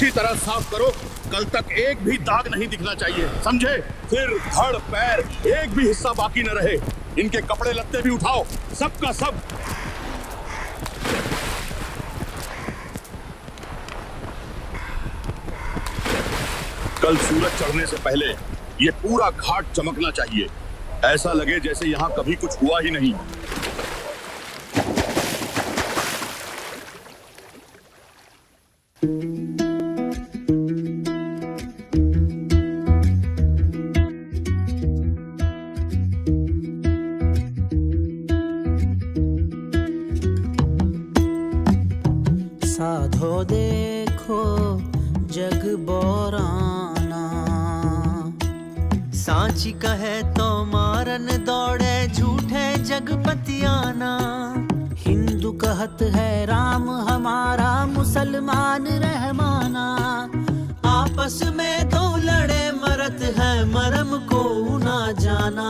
अच्छी तरह साफ करो, कल तक एक भी दाग नहीं दिखना चाहिए, समझे? फिर धड़ पैर एक भी हिस्सा बाकी न रहे। इनके कपड़े लत्ते भी उठाओ, सबका सब। कल सूरज चढ़ने से पहले ये पूरा घाट चमकना चाहिए, ऐसा लगे जैसे यहाँ कभी कुछ हुआ ही नहीं। साधो देखो जग बोराना, सांची कहे तो मारन दौड़े झूठे जगपतियाना। हिंदू कहत है राम हमारा, मुसलमान रहमाना। आपस में दो लड़े मरत है, मरम को ना जाना।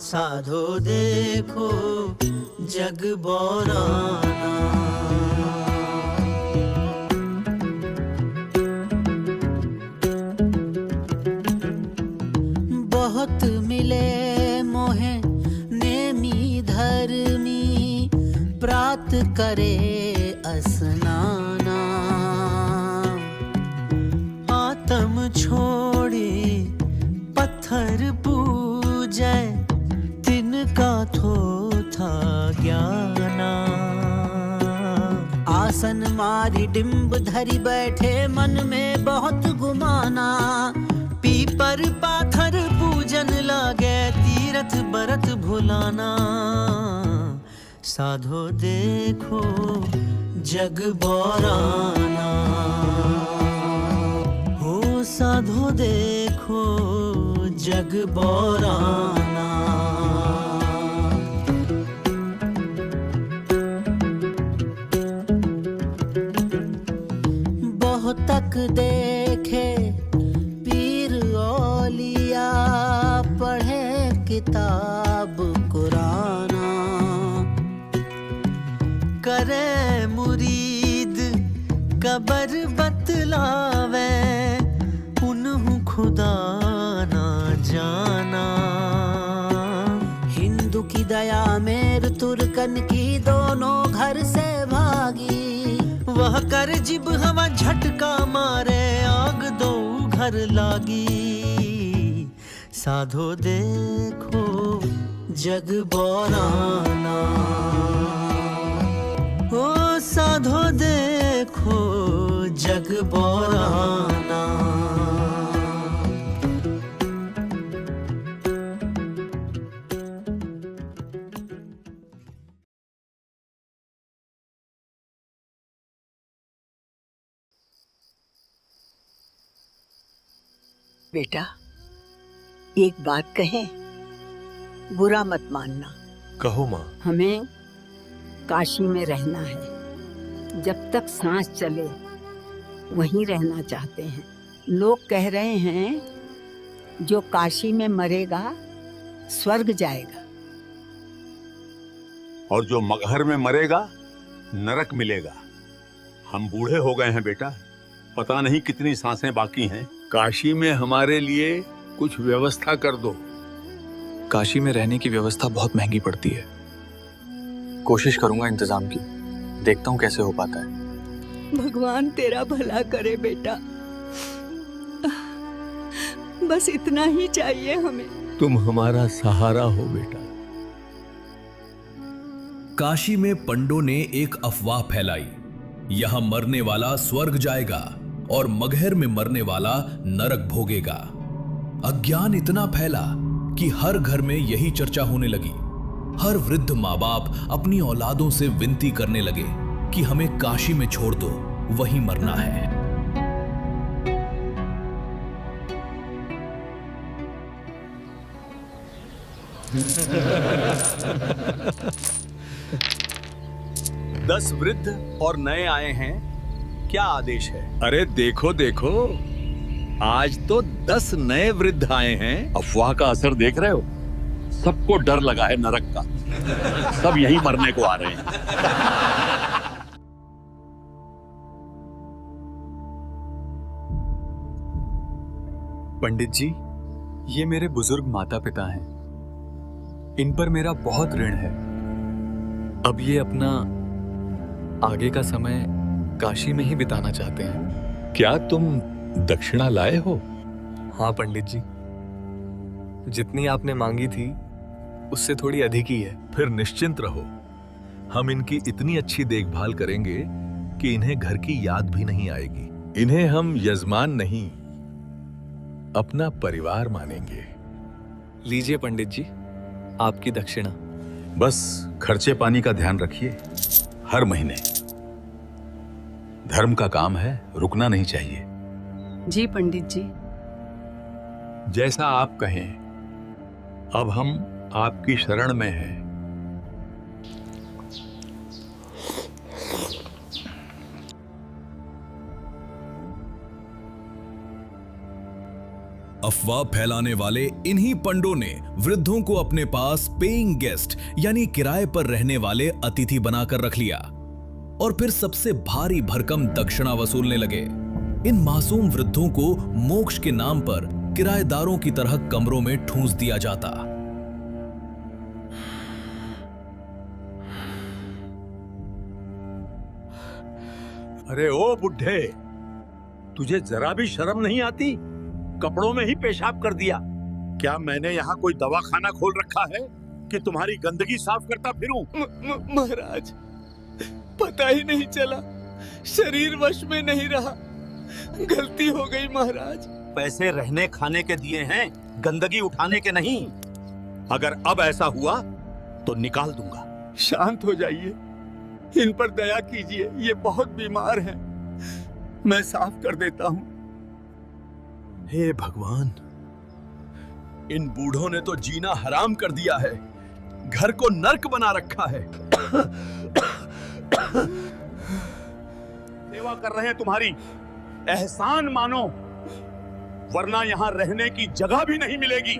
साधो देखो जग बोराना। बहुत मिले मोहे नेमी धर्मी, प्रात करे स्नाना। आत्म छोड़ी पत्थर पूजे, तिनका थोथा ज्ञाना। आसन मारी डिंब धरी बैठे, मन में बहुत गुमाना। पीपर पाथर पूजन लागे, तीरथ बरत भुलाना। साधो देखो जग बोराना, हो साधो देखो जग बोराना। बहुत तक देखे औलिया, पढ़े किताब कुराना। करे मुरीद कबर बतलावे, उन्हु खुदा ना जाना। हिंदू की दया मेर तुर्कन की, दोनों घर से भागी। वह कर जिब हवा झटका मारे, आग दो घर लागी। साधो देखो जग बोराना, ओ साधो देखो जग बोराना। बेटा, एक बात कहें, बुरा मत मानना। कहो माँ। हमें काशी में रहना है, जब तक सांस चले वहीं रहना चाहते हैं। लोग कह रहे हैं जो काशी में मरेगा स्वर्ग जाएगा, और जो मगहर में मरेगा नरक मिलेगा। हम बूढ़े हो गए हैं बेटा, पता नहीं कितनी सांसें बाकी हैं। काशी में हमारे लिए कुछ व्यवस्था कर दो। काशी में रहने की व्यवस्था बहुत महंगी पड़ती है, कोशिश करूंगा इंतजाम की, देखता हूँ कैसे हो पाता है। भगवान तेरा भला करे बेटा, बस इतना ही चाहिए हमें। तुम हमारा सहारा हो बेटा। काशी में पंडों ने एक अफवाह फैलाई, यहां मरने वाला स्वर्ग जाएगा और मगहर में मरने वाला नरक भोगेगा। अज्ञान इतना फैला कि हर घर में यही चर्चा होने लगी। हर वृद्ध माँ बाप अपनी औलादों से विनती करने लगे कि हमें काशी में छोड़ दो, वहीं मरना है। दस वृद्ध और नए आए हैं, क्या आदेश है? अरे देखो देखो, आज तो 10 नए वृद्ध आए हैं। अफवाह का असर देख रहे हो? सबको डर लगा है नरक का, सब यहीं मरने को आ रहे हैं। पंडित जी, ये मेरे बुजुर्ग माता पिता हैं। इन पर मेरा बहुत ऋण है। अब ये अपना आगे का समय काशी में ही बिताना चाहते हैं। क्या तुम दक्षिणा लाए हो? हाँ पंडित जी, जितनी आपने मांगी थी उससे थोड़ी अधिक ही है। फिर निश्चिंत रहो, हम इनकी इतनी अच्छी देखभाल करेंगे कि इन्हें घर की याद भी नहीं आएगी। इन्हें हम यजमान नहीं, अपना परिवार मानेंगे। लीजिए पंडित जी, आपकी दक्षिणा। बस खर्चे पानी का ध्यान रखिए हर महीने। धर्म का काम है, रुकना नहीं चाहिए। जी पंडित जी। जैसा आप कहें। अब हम आपकी शरण में हैं। अफवाह फैलाने वाले इन्हीं पंडों ने वृद्धों को अपने पास पेइंग गेस्ट यानी किराए पर रहने वाले अतिथि बनाकर रख लिया और फिर सबसे भारी भरकम दक्षिणा वसूलने लगे। इन मासूम वृद्धों को मोक्ष के नाम पर किराएदारों की तरह कमरों में ठूंस दिया जाता। अरे ओ बुढ़े, तुझे जरा भी शर्म नहीं आती? कपड़ों में ही पेशाब कर दिया। क्या मैंने यहाँ कोई दवाखाना खोल रखा है कि तुम्हारी गंदगी साफ करता फिरूं? महाराज, पता ही नहीं चला, शरीर वश में नहीं रहा, गलती हो गई महाराज। पैसे रहने खाने के दिए हैं, गंदगी उठाने के नहीं। अगर अब ऐसा हुआ तो निकाल दूंगा। शांत हो जाइए, इन पर दया कीजिए, ये बहुत बीमार हैं। मैं साफ कर देता हूँ। हे भगवान, इन बूढ़ों ने तो जीना हराम कर दिया है, घर को नर्क बना रखा है। सेवा कर रहे हैं तुम्हारी, एहसान मानो, वरना यहां रहने की जगह भी नहीं मिलेगी।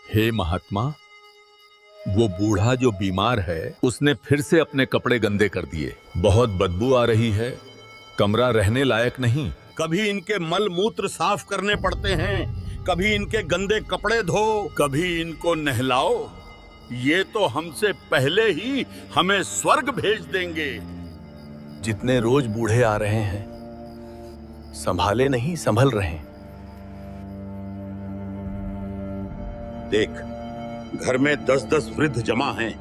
हे महात्मा, वो बूढ़ा जो बीमार है उसने फिर से अपने कपड़े गंदे कर दिए। बहुत बदबू आ रही है, कमरा रहने लायक नहीं। कभी इनके मल मूत्र साफ करने पड़ते हैं, कभी इनके गंदे कपड़े धो, कभी इनको नहलाओ। ये तो हमसे पहले ही हमें स्वर्ग भेज देंगे। जितने रोज बूढ़े आ रहे हैं, संभाले नहीं संभल रहे हैं। देख, घर में 10-10 वृद्ध जमा हैं,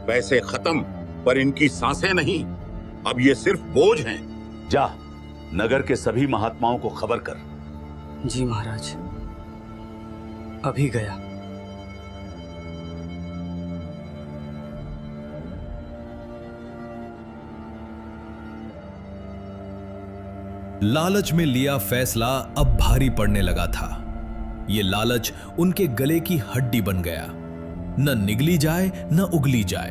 पैसे खत्म पर इनकी सांसें नहीं। अब ये सिर्फ बोझ हैं। जा, नगर के सभी महात्माओं को खबर कर। जी महाराज, अभी गया। लालच में लिया फैसला अब भारी पड़ने लगा था। ये लालच उनके गले की हड्डी बन गया, न निगली जाए न उगली जाए।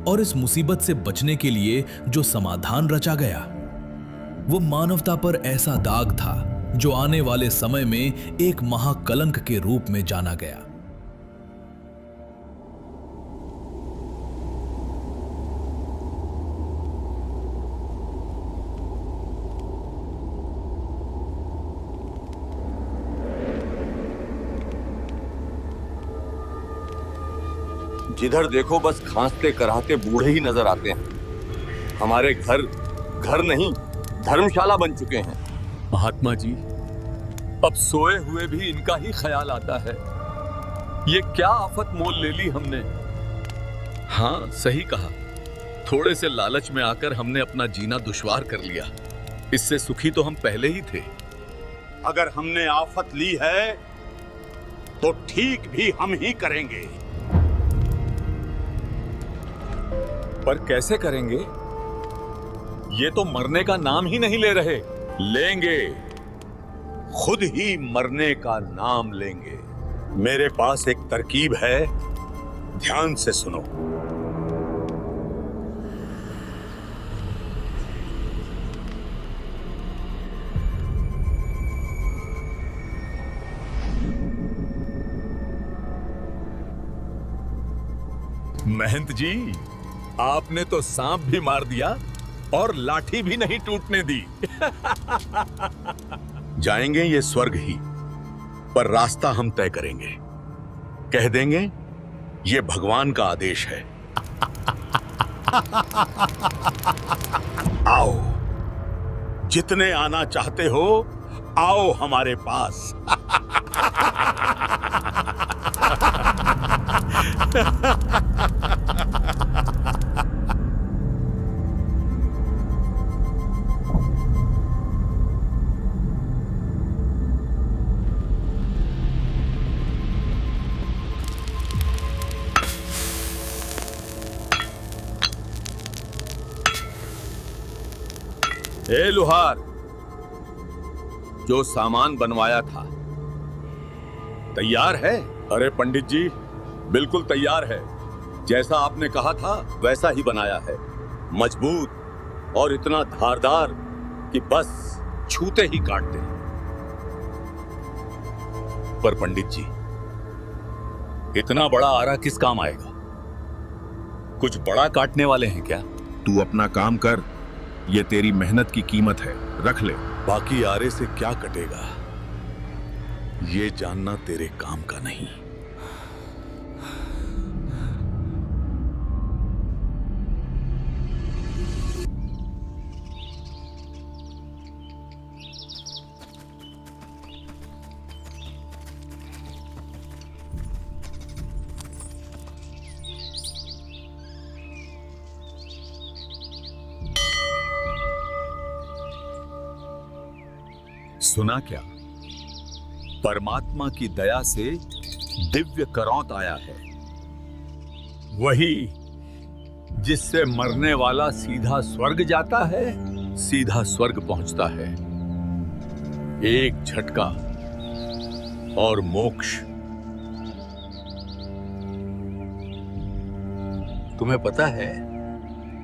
और इस मुसीबत से बचने के लिए जो समाधान रचा गया, वो मानवता पर ऐसा दाग था जो आने वाले समय में एक महाकलंक के रूप में जाना गया। जिधर देखो बस खांसते कराहते बूढ़े ही नजर आते हैं। हमारे घर घर नहीं, धर्मशाला बन चुके हैं। महात्मा जी, अब सोए हुए भी इनका ही ख्याल आता है। ये क्या आफत मोल ले ली हमने। हाँ, सही कहा। थोड़े से लालच में आकर हमने अपना जीना दुश्वार कर लिया। इससे सुखी तो हम पहले ही थे। अगर हमने आफत ली है तो ठीक भी हम ही करेंगे। पर कैसे करेंगे? ये तो मरने का नाम ही नहीं ले रहे। लेंगे, खुद ही मरने का नाम लेंगे। मेरे पास एक तरकीब है, ध्यान से सुनो। महंत जी, आपने तो सांप भी मार दिया और लाठी भी नहीं टूटने दी। जाएंगे ये स्वर्ग ही, पर रास्ता हम तय करेंगे। कह देंगे ये भगवान का आदेश है। आओ, जितने आना चाहते हो आओ हमारे पास। ए लुहार, जो सामान बनवाया था तैयार है? अरे पंडित जी, बिल्कुल तैयार है। जैसा आपने कहा था वैसा ही बनाया है। मजबूत और इतना धारदार कि बस छूते ही काट दे। पर पंडित जी, इतना बड़ा आरा किस काम आएगा? कुछ बड़ा काटने वाले हैं क्या? तू अपना काम कर, ये तेरी मेहनत की कीमत है, रख ले। बाकी आरे से क्या कटेगा ये जानना तेरे काम का नहीं। सुना क्या? परमात्मा की दया से दिव्य करौंत आया है, वही जिससे मरने वाला सीधा स्वर्ग जाता है, सीधा स्वर्ग पहुंचता है। एक झटका और मोक्ष। तुम्हें पता है,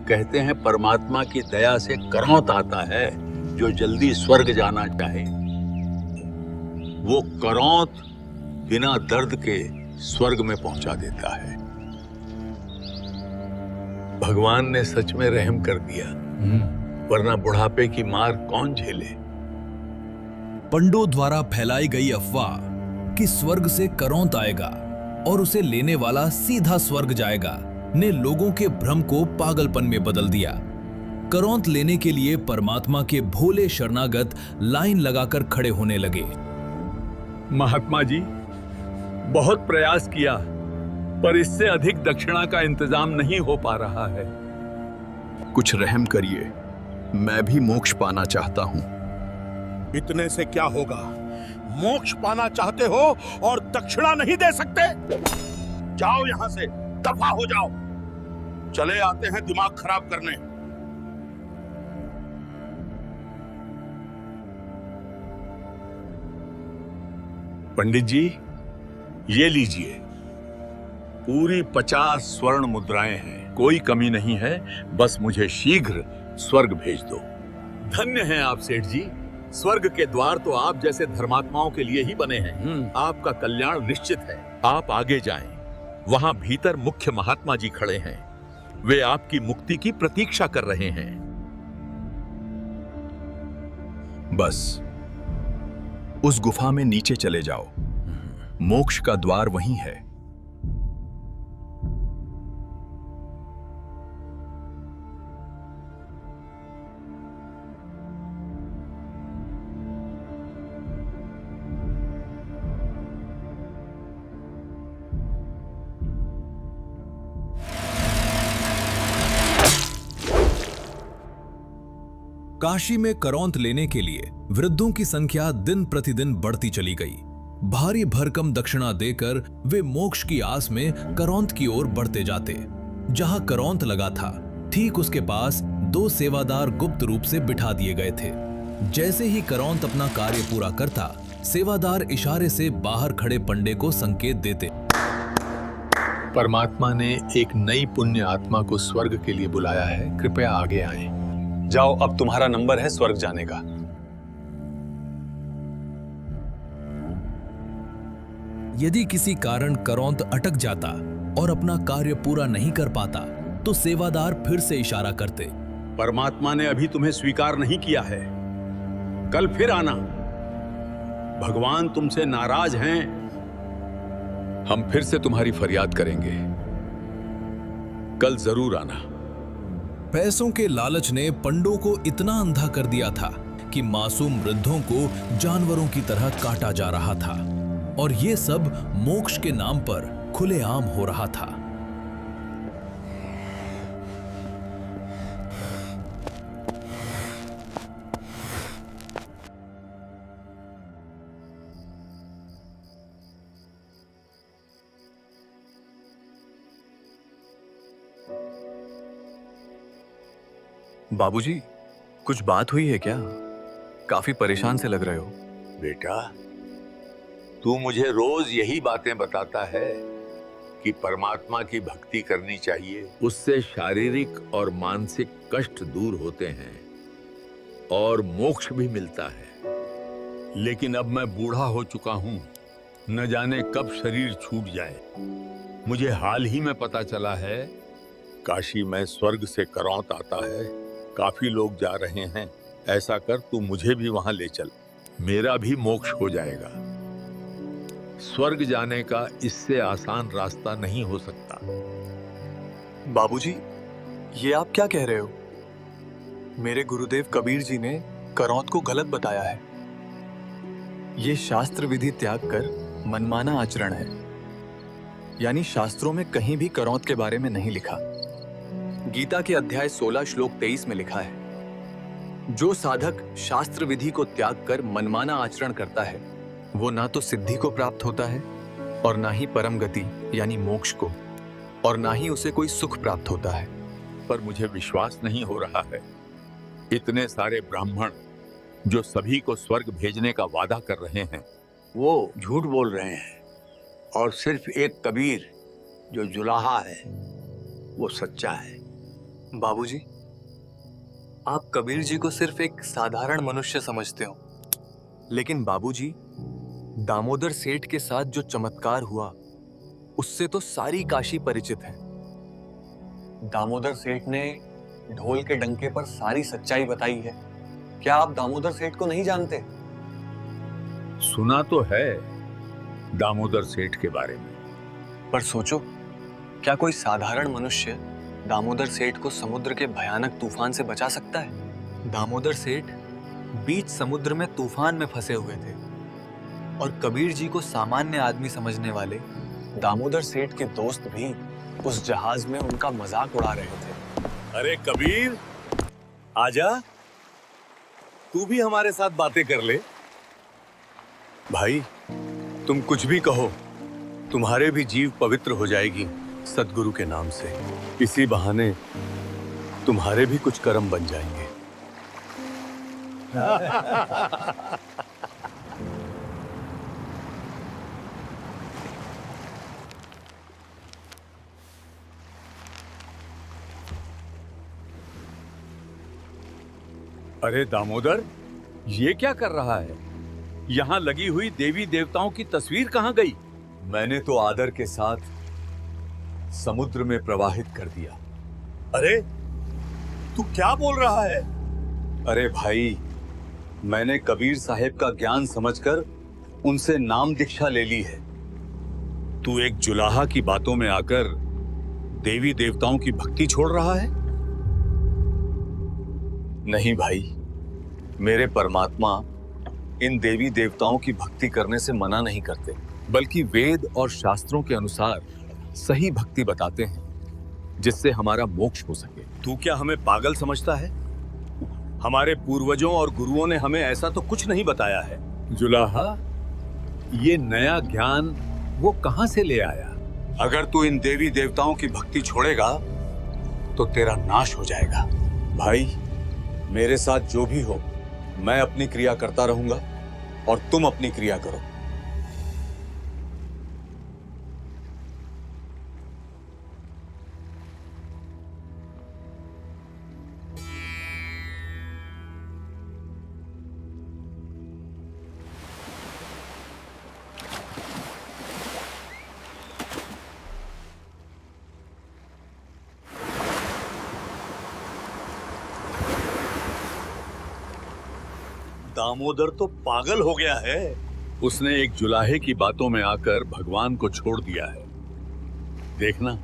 कहते हैं परमात्मा की दया से करौंत आता है जो जल्दी स्वर्ग जाना चाहे। वो करौंत बिना दर्द के स्वर्ग में पहुंचा देता है। भगवान ने सच में रहम कर दिया, वरना बुढ़ापे की मार कौन झेले। पंडों द्वारा फैलाई गई अफवाह कि स्वर्ग से करौंत आएगा और उसे लेने वाला सीधा स्वर्ग जाएगा ने लोगों के भ्रम को पागलपन में बदल दिया। करौंत लेने के लिए परमात्मा के भोले शरणागत लाइन लगाकर खड़े होने लगे। महात्मा जी, बहुत प्रयास किया, पर इससे अधिक दक्षिणा का इंतजाम नहीं हो पा रहा है। कुछ रहम करिए, मैं भी मोक्ष पाना चाहता हूं। इतने से क्या होगा? मोक्ष पाना चाहते हो और दक्षिणा नहीं दे सकते? जाओ यहां से, दफा हो जाओ। चले आते हैं दिमाग खराब करने। पंडित जी, ये लीजिए, पूरी 50 स्वर्ण मुद्राएं हैं, कोई कमी नहीं है। बस मुझे शीघ्र स्वर्ग भेज दो। धन्य हैं आप सेठ जी, स्वर्ग के द्वार तो आप जैसे धर्मात्माओं के लिए ही बने हैं। आपका कल्याण निश्चित है। आप आगे जाएं, वहां भीतर मुख्य महात्मा जी खड़े हैं, वे आपकी मुक्ति की प्रतीक्षा कर रहे हैं। बस उस गुफा में नीचे चले जाओ, मोक्ष का द्वार वहीं है। काशी में करौंत लेने के लिए वृद्धों की संख्या दिन प्रतिदिन बढ़ती चली गई। भारी भरकम दक्षिणा देकर वे मोक्ष की आस में करौंत की ओर बढ़ते जाते। जहां करौंत लगा था, ठीक उसके पास 2 सेवादार गुप्त रूप से बिठा दिए गए थे। जैसे ही करौंत अपना कार्य पूरा करता, सेवादार इशारे से बाहर खड़े पंडे को संकेत देते। परमात्मा ने एक नई पुण्य आत्मा को स्वर्ग के लिए बुलाया है, कृपया आगे आएं। जाओ, अब तुम्हारा नंबर है स्वर्ग जाने का। यदि किसी कारण करौंत अटक जाता और अपना कार्य पूरा नहीं कर पाता तो सेवादार फिर से इशारा करते। परमात्मा ने अभी तुम्हें स्वीकार नहीं किया है, कल फिर आना। भगवान तुमसे नाराज हैं। हम फिर से तुम्हारी फरियाद करेंगे, कल जरूर आना। पैसों के लालच ने पंडों को इतना अंधा कर दिया था कि मासूम वृद्धों को जानवरों की तरह काटा जा रहा था और ये सब मोक्ष के नाम पर खुलेआम हो रहा था। बाबूजी, कुछ बात हुई है क्या? काफी परेशान से लग रहे हो। बेटा, तू मुझे रोज यही बातें बताता है कि परमात्मा की भक्ति करनी चाहिए, उससे शारीरिक और मानसिक कष्ट दूर होते हैं और मोक्ष भी मिलता है। लेकिन अब मैं बूढ़ा हो चुका हूं, न जाने कब शरीर छूट जाए। मुझे हाल ही में पता चला है काशी में स्वर्ग से करौंत आता है, काफी लोग जा रहे हैं। ऐसा कर, तू मुझे भी वहां ले चल, मेरा भी मोक्ष हो जाएगा। स्वर्ग जाने का इससे आसान रास्ता नहीं हो सकता। बाबूजी, ये आप क्या कह रहे हो? मेरे गुरुदेव कबीर जी ने करौंत को गलत बताया है। ये शास्त्र विधि त्याग कर मनमाना आचरण है। यानी शास्त्रों में कहीं भी करौंत के बारे में नहीं लिखा। गीता के अध्याय 16 श्लोक 23 में लिखा है, जो साधक शास्त्र विधि को त्याग कर मनमाना आचरण करता है वो ना तो सिद्धि को प्राप्त होता है और ना ही परम गति यानी मोक्ष को, और ना ही उसे कोई सुख प्राप्त होता है। पर मुझे विश्वास नहीं हो रहा है, इतने सारे ब्राह्मण जो सभी को स्वर्ग भेजने का वादा कर रहे हैं, वो झूठ बोल रहे हैं और सिर्फ एक कबीर जो जुलाहा है वो सच्चा है। बाबूजी, आप कबीर जी को सिर्फ एक साधारण मनुष्य समझते हो, लेकिन बाबूजी, दामोदर सेठ के साथ जो चमत्कार हुआ उससे तो सारी काशी परिचित है। दामोदर सेठ ने ढोल के डंके पर सारी सच्चाई बताई है। क्या आप दामोदर सेठ को नहीं जानते? सुना तो है दामोदर सेठ के बारे में, पर सोचो, क्या कोई साधारण मनुष्य दामोदर सेठ को समुद्र के भयानक तूफान से बचा सकता है? दामोदर सेठ बीच समुद्र में तूफान में फंसे हुए थे और कबीर जी को सामान्य आदमी समझने वाले दामोदर सेठ के दोस्त भी उस जहाज में उनका मजाक उड़ा रहे थे। अरे कबीर, आजा, तू भी हमारे साथ बातें कर ले। भाई, तुम कुछ भी कहो, तुम्हारे भी जीव पवित्र हो जाएगी सद्गुरु के नाम से। इसी बहाने तुम्हारे भी कुछ कर्म बन जाएंगे। अरे दामोदर, ये क्या कर रहा है? यहाँ लगी हुई देवी देवताओं की तस्वीर कहाँ गई? मैंने तो आदर के साथ समुद्र में प्रवाहित कर दिया। अरे तू क्या बोल रहा है? अरे भाई, मैंने कबीर साहेब का ज्ञान समझकर उनसे नाम दीक्षा ले ली है। तू एक जुलाहा की बातों में आकर देवी देवताओं की भक्ति छोड़ रहा है? नहीं भाई, मेरे परमात्मा इन देवी देवताओं की भक्ति करने से मना नहीं करते, बल्कि वेद और शास्त्रों के अनुसार सही भक्ति बताते हैं जिससे हमारा मोक्ष हो सके। तू क्या हमें पागल समझता है? हमारे पूर्वजों और गुरुओं ने हमें ऐसा तो कुछ नहीं बताया है। जुलाहा, ये नया ज्ञान वो कहां से ले आया? अगर तू इन देवी देवताओं की भक्ति छोड़ेगा तो तेरा नाश हो जाएगा। भाई, मेरे साथ जो भी हो, मैं अपनी क्रिया करता रहूंगा और तुम अपनी क्रिया करो। दामोदर तो पागल हो गया है। उसने एक जुलाहे की बातों में आकर भगवान को छोड़ दिया है। देखना,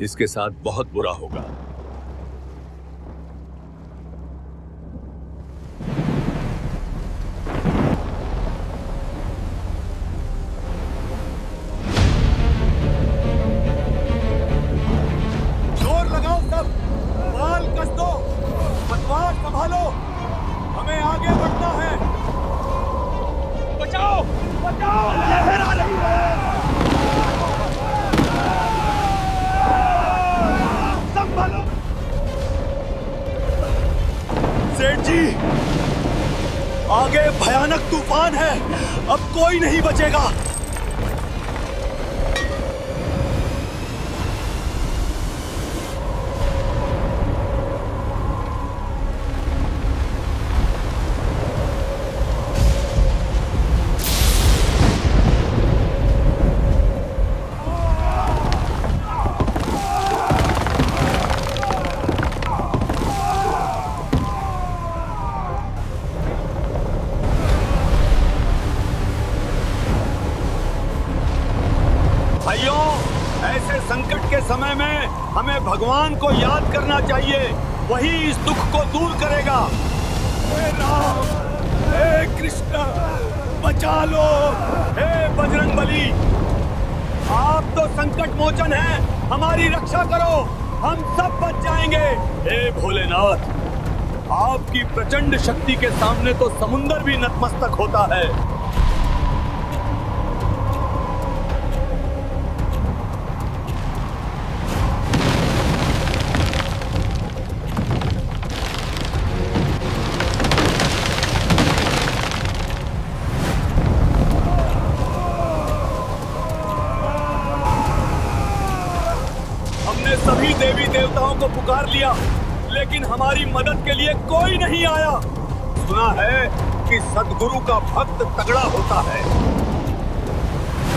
इसके साथ बहुत बुरा होगा। जोर लगाओ सब, बाल कस दो, पतवार संभालो, हमें आगे बढ़ना है। बचाओ, बचाओ, लहर आ रही है। संभालो। सेठ जी, आगे भयानक तूफान है, अब कोई नहीं बचेगा। भाइयों, ऐसे संकट के समय में हमें भगवान को याद करना चाहिए, वही इस दुख को दूर करेगा। हे राम, हे कृष्ण, बचा लो। हे बजरंगबली, आप तो संकट मोचन हैं, हमारी रक्षा करो, हम सब बच जाएंगे। हे भोलेनाथ, आपकी प्रचंड शक्ति के सामने तो समुंदर भी नतमस्तक होता है। सभी देवी देवताओं को पुकार लिया, लेकिन हमारी मदद के लिए कोई नहीं आया। सुना है कि सद्गुरु का भक्त तगड़ा होता है।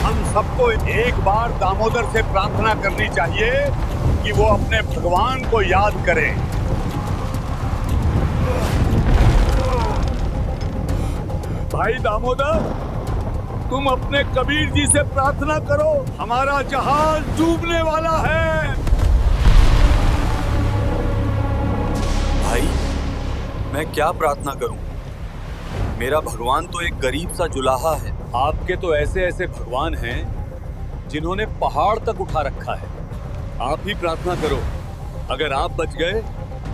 हम सबको एक बार दामोदर से प्रार्थना करनी चाहिए कि वो अपने भगवान को याद करे। भाई दामोदर, तुम अपने कबीर जी से प्रार्थना करो, हमारा जहाज डूबने वाला है। भाई, मैं क्या प्रार्थना करूं? मेरा भगवान तो एक गरीब सा जुलाहा है। आपके तो ऐसे ऐसे भगवान हैं जिन्होंने पहाड़ तक उठा रखा है। आप ही प्रार्थना करो, अगर आप बच गए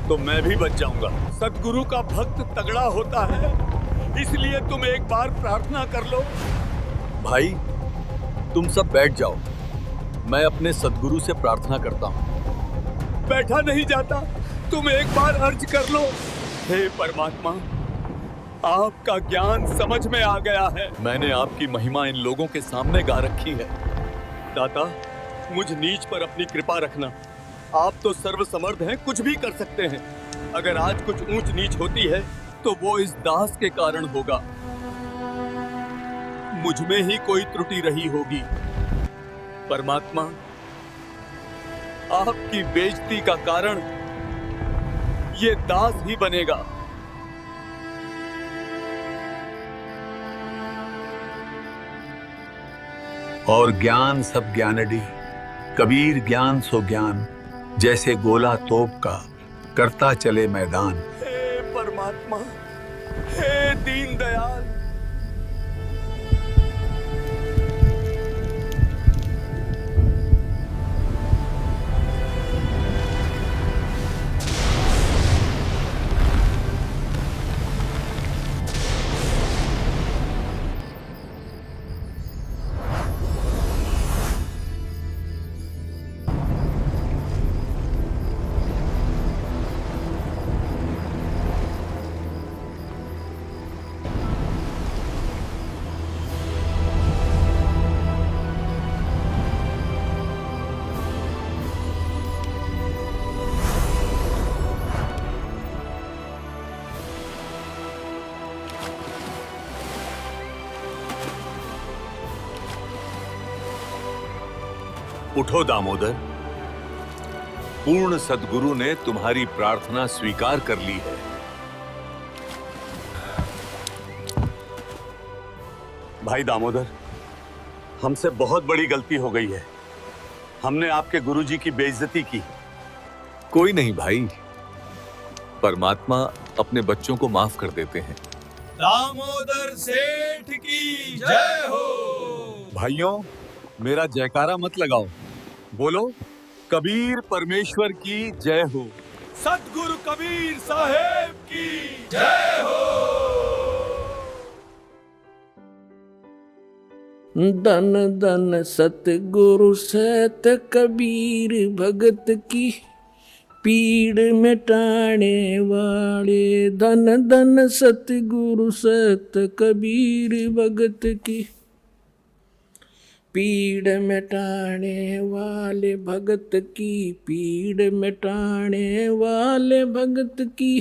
तो मैं भी बच जाऊंगा। सद्गुरु का भक्त तगड़ा होता है, इसलिए तुम एक बार प्रार्थना कर लो। भाई, तुम सब बैठ जाओ, मैं अपने सद्गुरु से प्रार्थना करता हूँ। बैठा नहीं जाता, तुम एक बार अर्ज कर लो। हे परमात्मा, आपका ज्ञान समझ में आ गया है। मैंने आपकी महिमा इन लोगों के सामने गा रखी है। दाता, मुझ नीच पर अपनी कृपा रखना। आप तो सर्वसमर्थ हैं, कुछ भी कर सकते हैं। अगर आज कुछ ऊंच नीच होती है तो वो इस दास के कारण होगा। मुझ में ही कोई त्रुटि रही होगी। परमात्मा, आपकी बेइज्जती का कारण ये दास ही बनेगा। और ज्ञान सब ज्ञानडी, कबीर ज्ञान सो ज्ञान, जैसे गोला तोप का करता चले मैदान। हे परमात्मा, हे दीन दयाल, उठो दामोदर, पूर्ण सद्गुरु ने तुम्हारी प्रार्थना स्वीकार कर ली है। भाई दामोदर, हमसे बहुत बड़ी गलती हो गई है। हमने आपके गुरुजी की बेइज्जती की। कोई नहीं भाई, परमात्मा अपने बच्चों को माफ कर देते हैं। दामोदर सेठ की जय हो। भाइयों, मेरा जयकारा मत लगाओ, बोलो कबीर परमेश्वर की जय हो। सतगुरु कबीर साहेब की जय हो। धन धन सतगुरु सत कबीर भगत की, पीड़ मिटाने वाले। धन धन सतगुरु सत कबीर भगत की, पीड़ मिटाने वाले भगत की, पीड़ मिटाने वाले भगत की,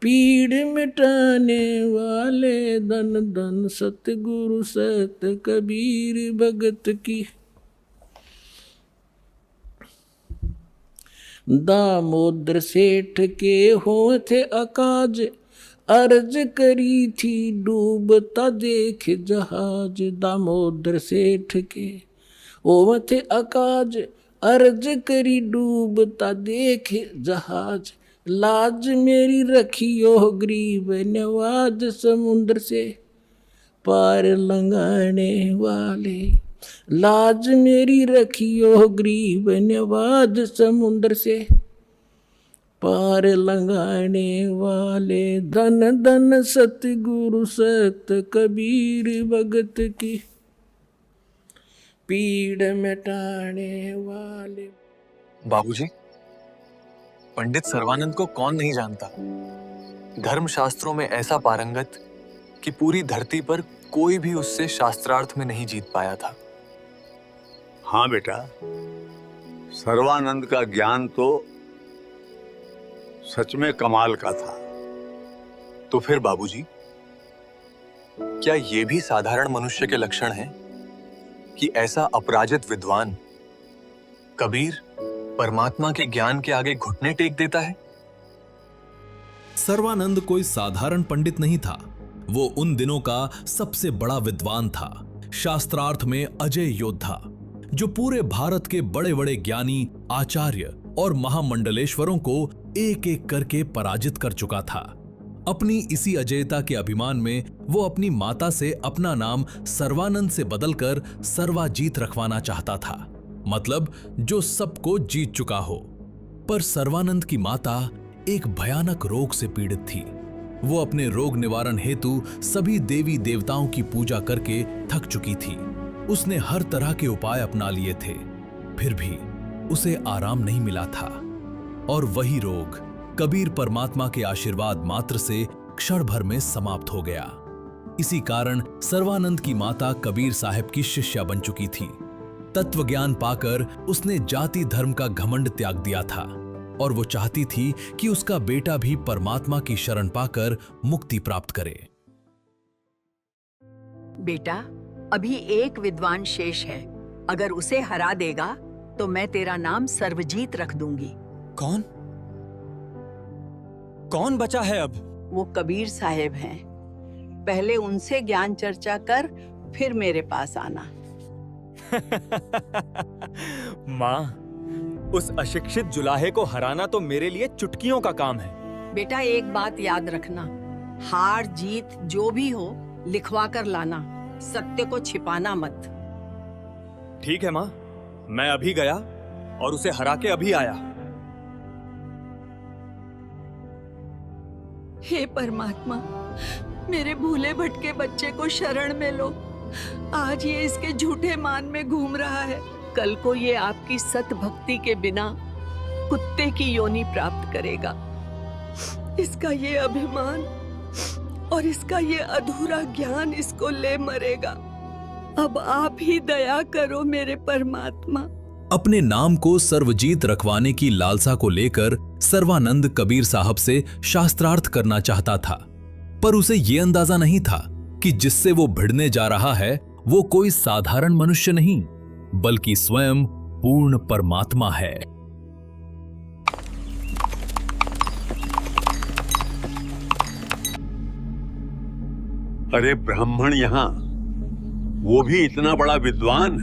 पीड़ मिटाने वाले। धन धन सतगुरु सत कबीर भगत की। दामोदर सेठ के होते अकाज, अर्ज करी थी डूबता देख जहाज। दामोदर सेठ के होते अकाज, अर्ज करी डूबता देख जहाज। लाज मेरी रखियो गरीब नवाज, समुद्र से पार लंघाने वाले। लाज मेरी रखियो गरीब नवाज, समुद्र से पार लंघाने वाले। धन धन सतगुरु सत कबीर भगत की, पीड़ मिटाने वाले। बाबूजी, पंडित सर्वानंद को कौन नहीं जानता। धर्मशास्त्रों में ऐसा पारंगत कि पूरी धरती पर कोई भी उससे शास्त्रार्थ में नहीं जीत पाया था। हाँ बेटा, सर्वानंद का ज्ञान तो सच में कमाल का था। तो फिर बाबूजी, क्या ये भी साधारण मनुष्य के लक्षण हैं कि ऐसा अपराजित विद्वान कबीर परमात्मा के ज्ञान के आगे घुटने टेक देता है? सर्वानंद कोई साधारण पंडित नहीं था। वो उन दिनों का सबसे बड़ा विद्वान था, शास्त्रार्थ में अजय योद्धा, जो पूरे भारत के बड़े बड़े ज्ञानी, आचार्य और महामंडलेश्वरों को एक एक करके पराजित कर चुका था। अपनी इसी अजयता के अभिमान में वो अपनी माता से अपना नाम सर्वानंद से बदलकर सर्वाजीत रखवाना चाहता था, मतलब जो सबको जीत चुका हो। पर सर्वानंद की माता एक भयानक रोग से पीड़ित थी। वो अपने रोग निवारण हेतु सभी देवी देवताओं की पूजा करके थक चुकी थी। उसने हर तरह के उपाय अपना लिए थे, फिर भी उसे आराम नहीं मिला था। और वही रोग कबीर परमात्मा के आशीर्वाद मात्र से क्षण भर में समाप्त हो गया। इसी कारण सर्वानंद की माता कबीर साहब की शिष्या बन चुकी थी। तत्व ज्ञान पाकर उसने जाति धर्म का घमंड त्याग दिया था और वो चाहती थी कि उसका बेटा भी परमात्मा की शरण पाकर मुक्ति प्राप्त करे। बेटा, अभी एक विद्वान शेष है। अगर उसे हरा देगा तो मैं तेरा नाम सर्वजीत रख दूंगी। कौन? कौन बचा है अब? वो कबीर साहेब हैं। पहले उनसे ज्ञान चर्चा कर, फिर मेरे पास आना। माँ, उस अशिक्षित जुलाहे को हराना तो मेरे लिए चुटकियों का काम है। बेटा, एक बात याद रखना, हार जीत जो भी हो लिखवा कर लाना, सत्य को छिपाना मत। ठीक है माँ, मैं अभी गया और उसे हरा के अभी आया। हे परमात्मा, मेरे भूले भटके बच्चे को शरण में लो। आज ये इसके झूठे मान में घूम रहा है, कल को ये आपकी सत भक्ति के बिना कुत्ते की योनि प्राप्त करेगा। इसका ये अभिमान और इसका ये अधूरा ज्ञान इसको ले मरेगा। अब आप ही दया करो मेरे परमात्मा। अपने नाम को सर्वजीत रखवाने की लालसा को लेकर सर्वानंद कबीर साहब से शास्त्रार्थ करना चाहता था, पर उसे यह अंदाजा नहीं था कि जिससे वो भिड़ने जा रहा है वो कोई साधारण मनुष्य नहीं, बल्कि स्वयं पूर्ण परमात्मा है। अरे ब्राह्मण यहाँ वो भी इतना बड़ा विद्वान।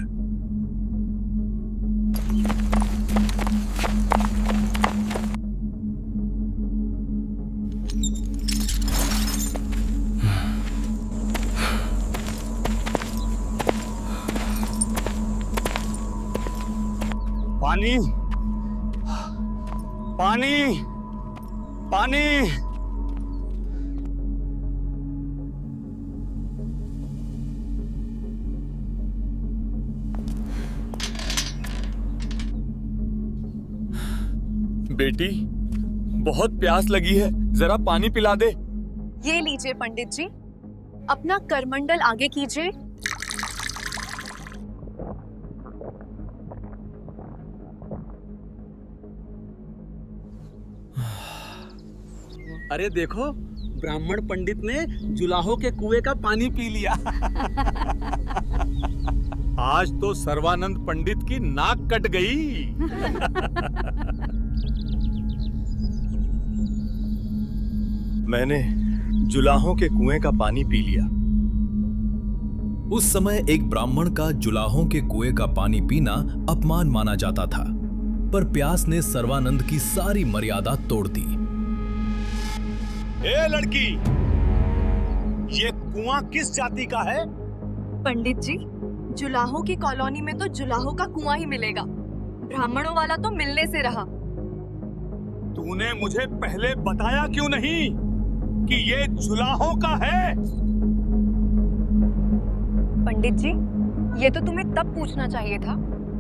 पानी, पानी, पानी। बेटी, बहुत प्यास लगी है, जरा पानी पिला दे। ये लीजिए पंडित जी, अपना करमंडल आगे कीजिए। अरे देखो, ब्राह्मण पंडित ने जुलाहो के कुएं का पानी पी लिया। आज तो सर्वानंद पंडित की नाक कट गई। मैंने जुलाहों के कुएं का पानी पी लिया। उस समय एक ब्राह्मण का जुलाहों के कुएं का पानी पीना अपमान माना जाता था, पर प्यास ने सर्वानंद की सारी मर्यादा तोड़ दी। ए लड़की, ये कुआं किस जाति का है? पंडित जी, जुलाहों की कॉलोनी में तो जुलाहों का कुआं ही मिलेगा, ब्राह्मणों वाला तो मिलने से रहा। तूने मुझे पहले बताया क्यों नहीं कि ये जुलाहों का है? पंडित जी, ये तो तुम्हें तब पूछना चाहिए था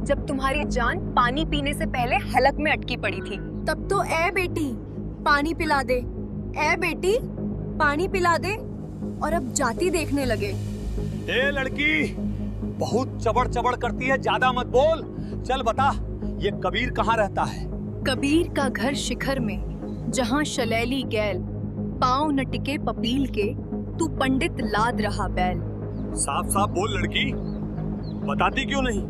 जब तुम्हारी जान पानी पीने से पहले हलक में अटकी पड़ी थी। तब तो ए बेटी पानी पिला दे, ए बेटी पानी पिला दे, और अब जाति देखने लगे। ए लड़की, बहुत चबड़ चबड़ करती है, ज्यादा मत बोल। चल बता, ये कबीर कहाँ रहता है? कबीर का घर शिखर में, जहाँ शलैली गैल, पाँव न टिके पपील के, तू पंडित लाद रहा बैल। साफ साफ बोल लड़की, बताती क्यों नहीं?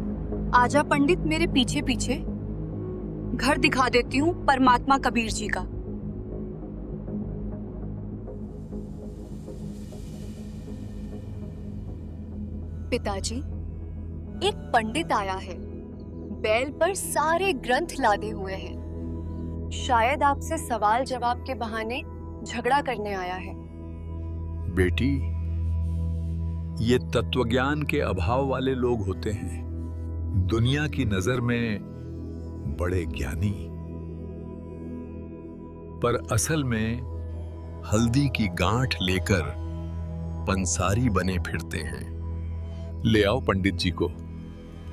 आजा पंडित मेरे पीछे पीछे, घर दिखा देती हूँ परमात्मा कबीर जी का। पिताजी, एक पंडित आया है, बैल पर सारे ग्रंथ लादे हुए हैं। शायद आपसे सवाल जवाब के बहाने झगड़ा करने आया है। बेटी, ये तत्वज्ञान के अभाव वाले लोग होते हैं, दुनिया की नजर में बड़े ज्ञानी, पर असल में हल्दी की गांठ लेकर पंसारी बने फिरते हैं। ले आओ पंडित जी को,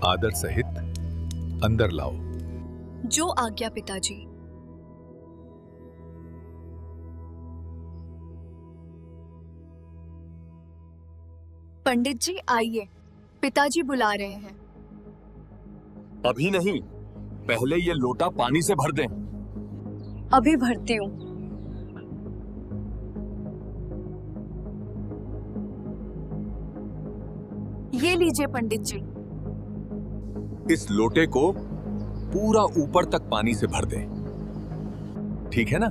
आदर सहित अंदर लाओ। जो आज्ञा पिताजी। पंडित जी आइए, पिताजी बुला रहे हैं। अभी नहीं, पहले ये लोटा पानी से भर दें। अभी भरती हूँ। ये लीजिए पंडित जी। इस लोटे को पूरा ऊपर तक पानी से भर दें, ठीक है ना?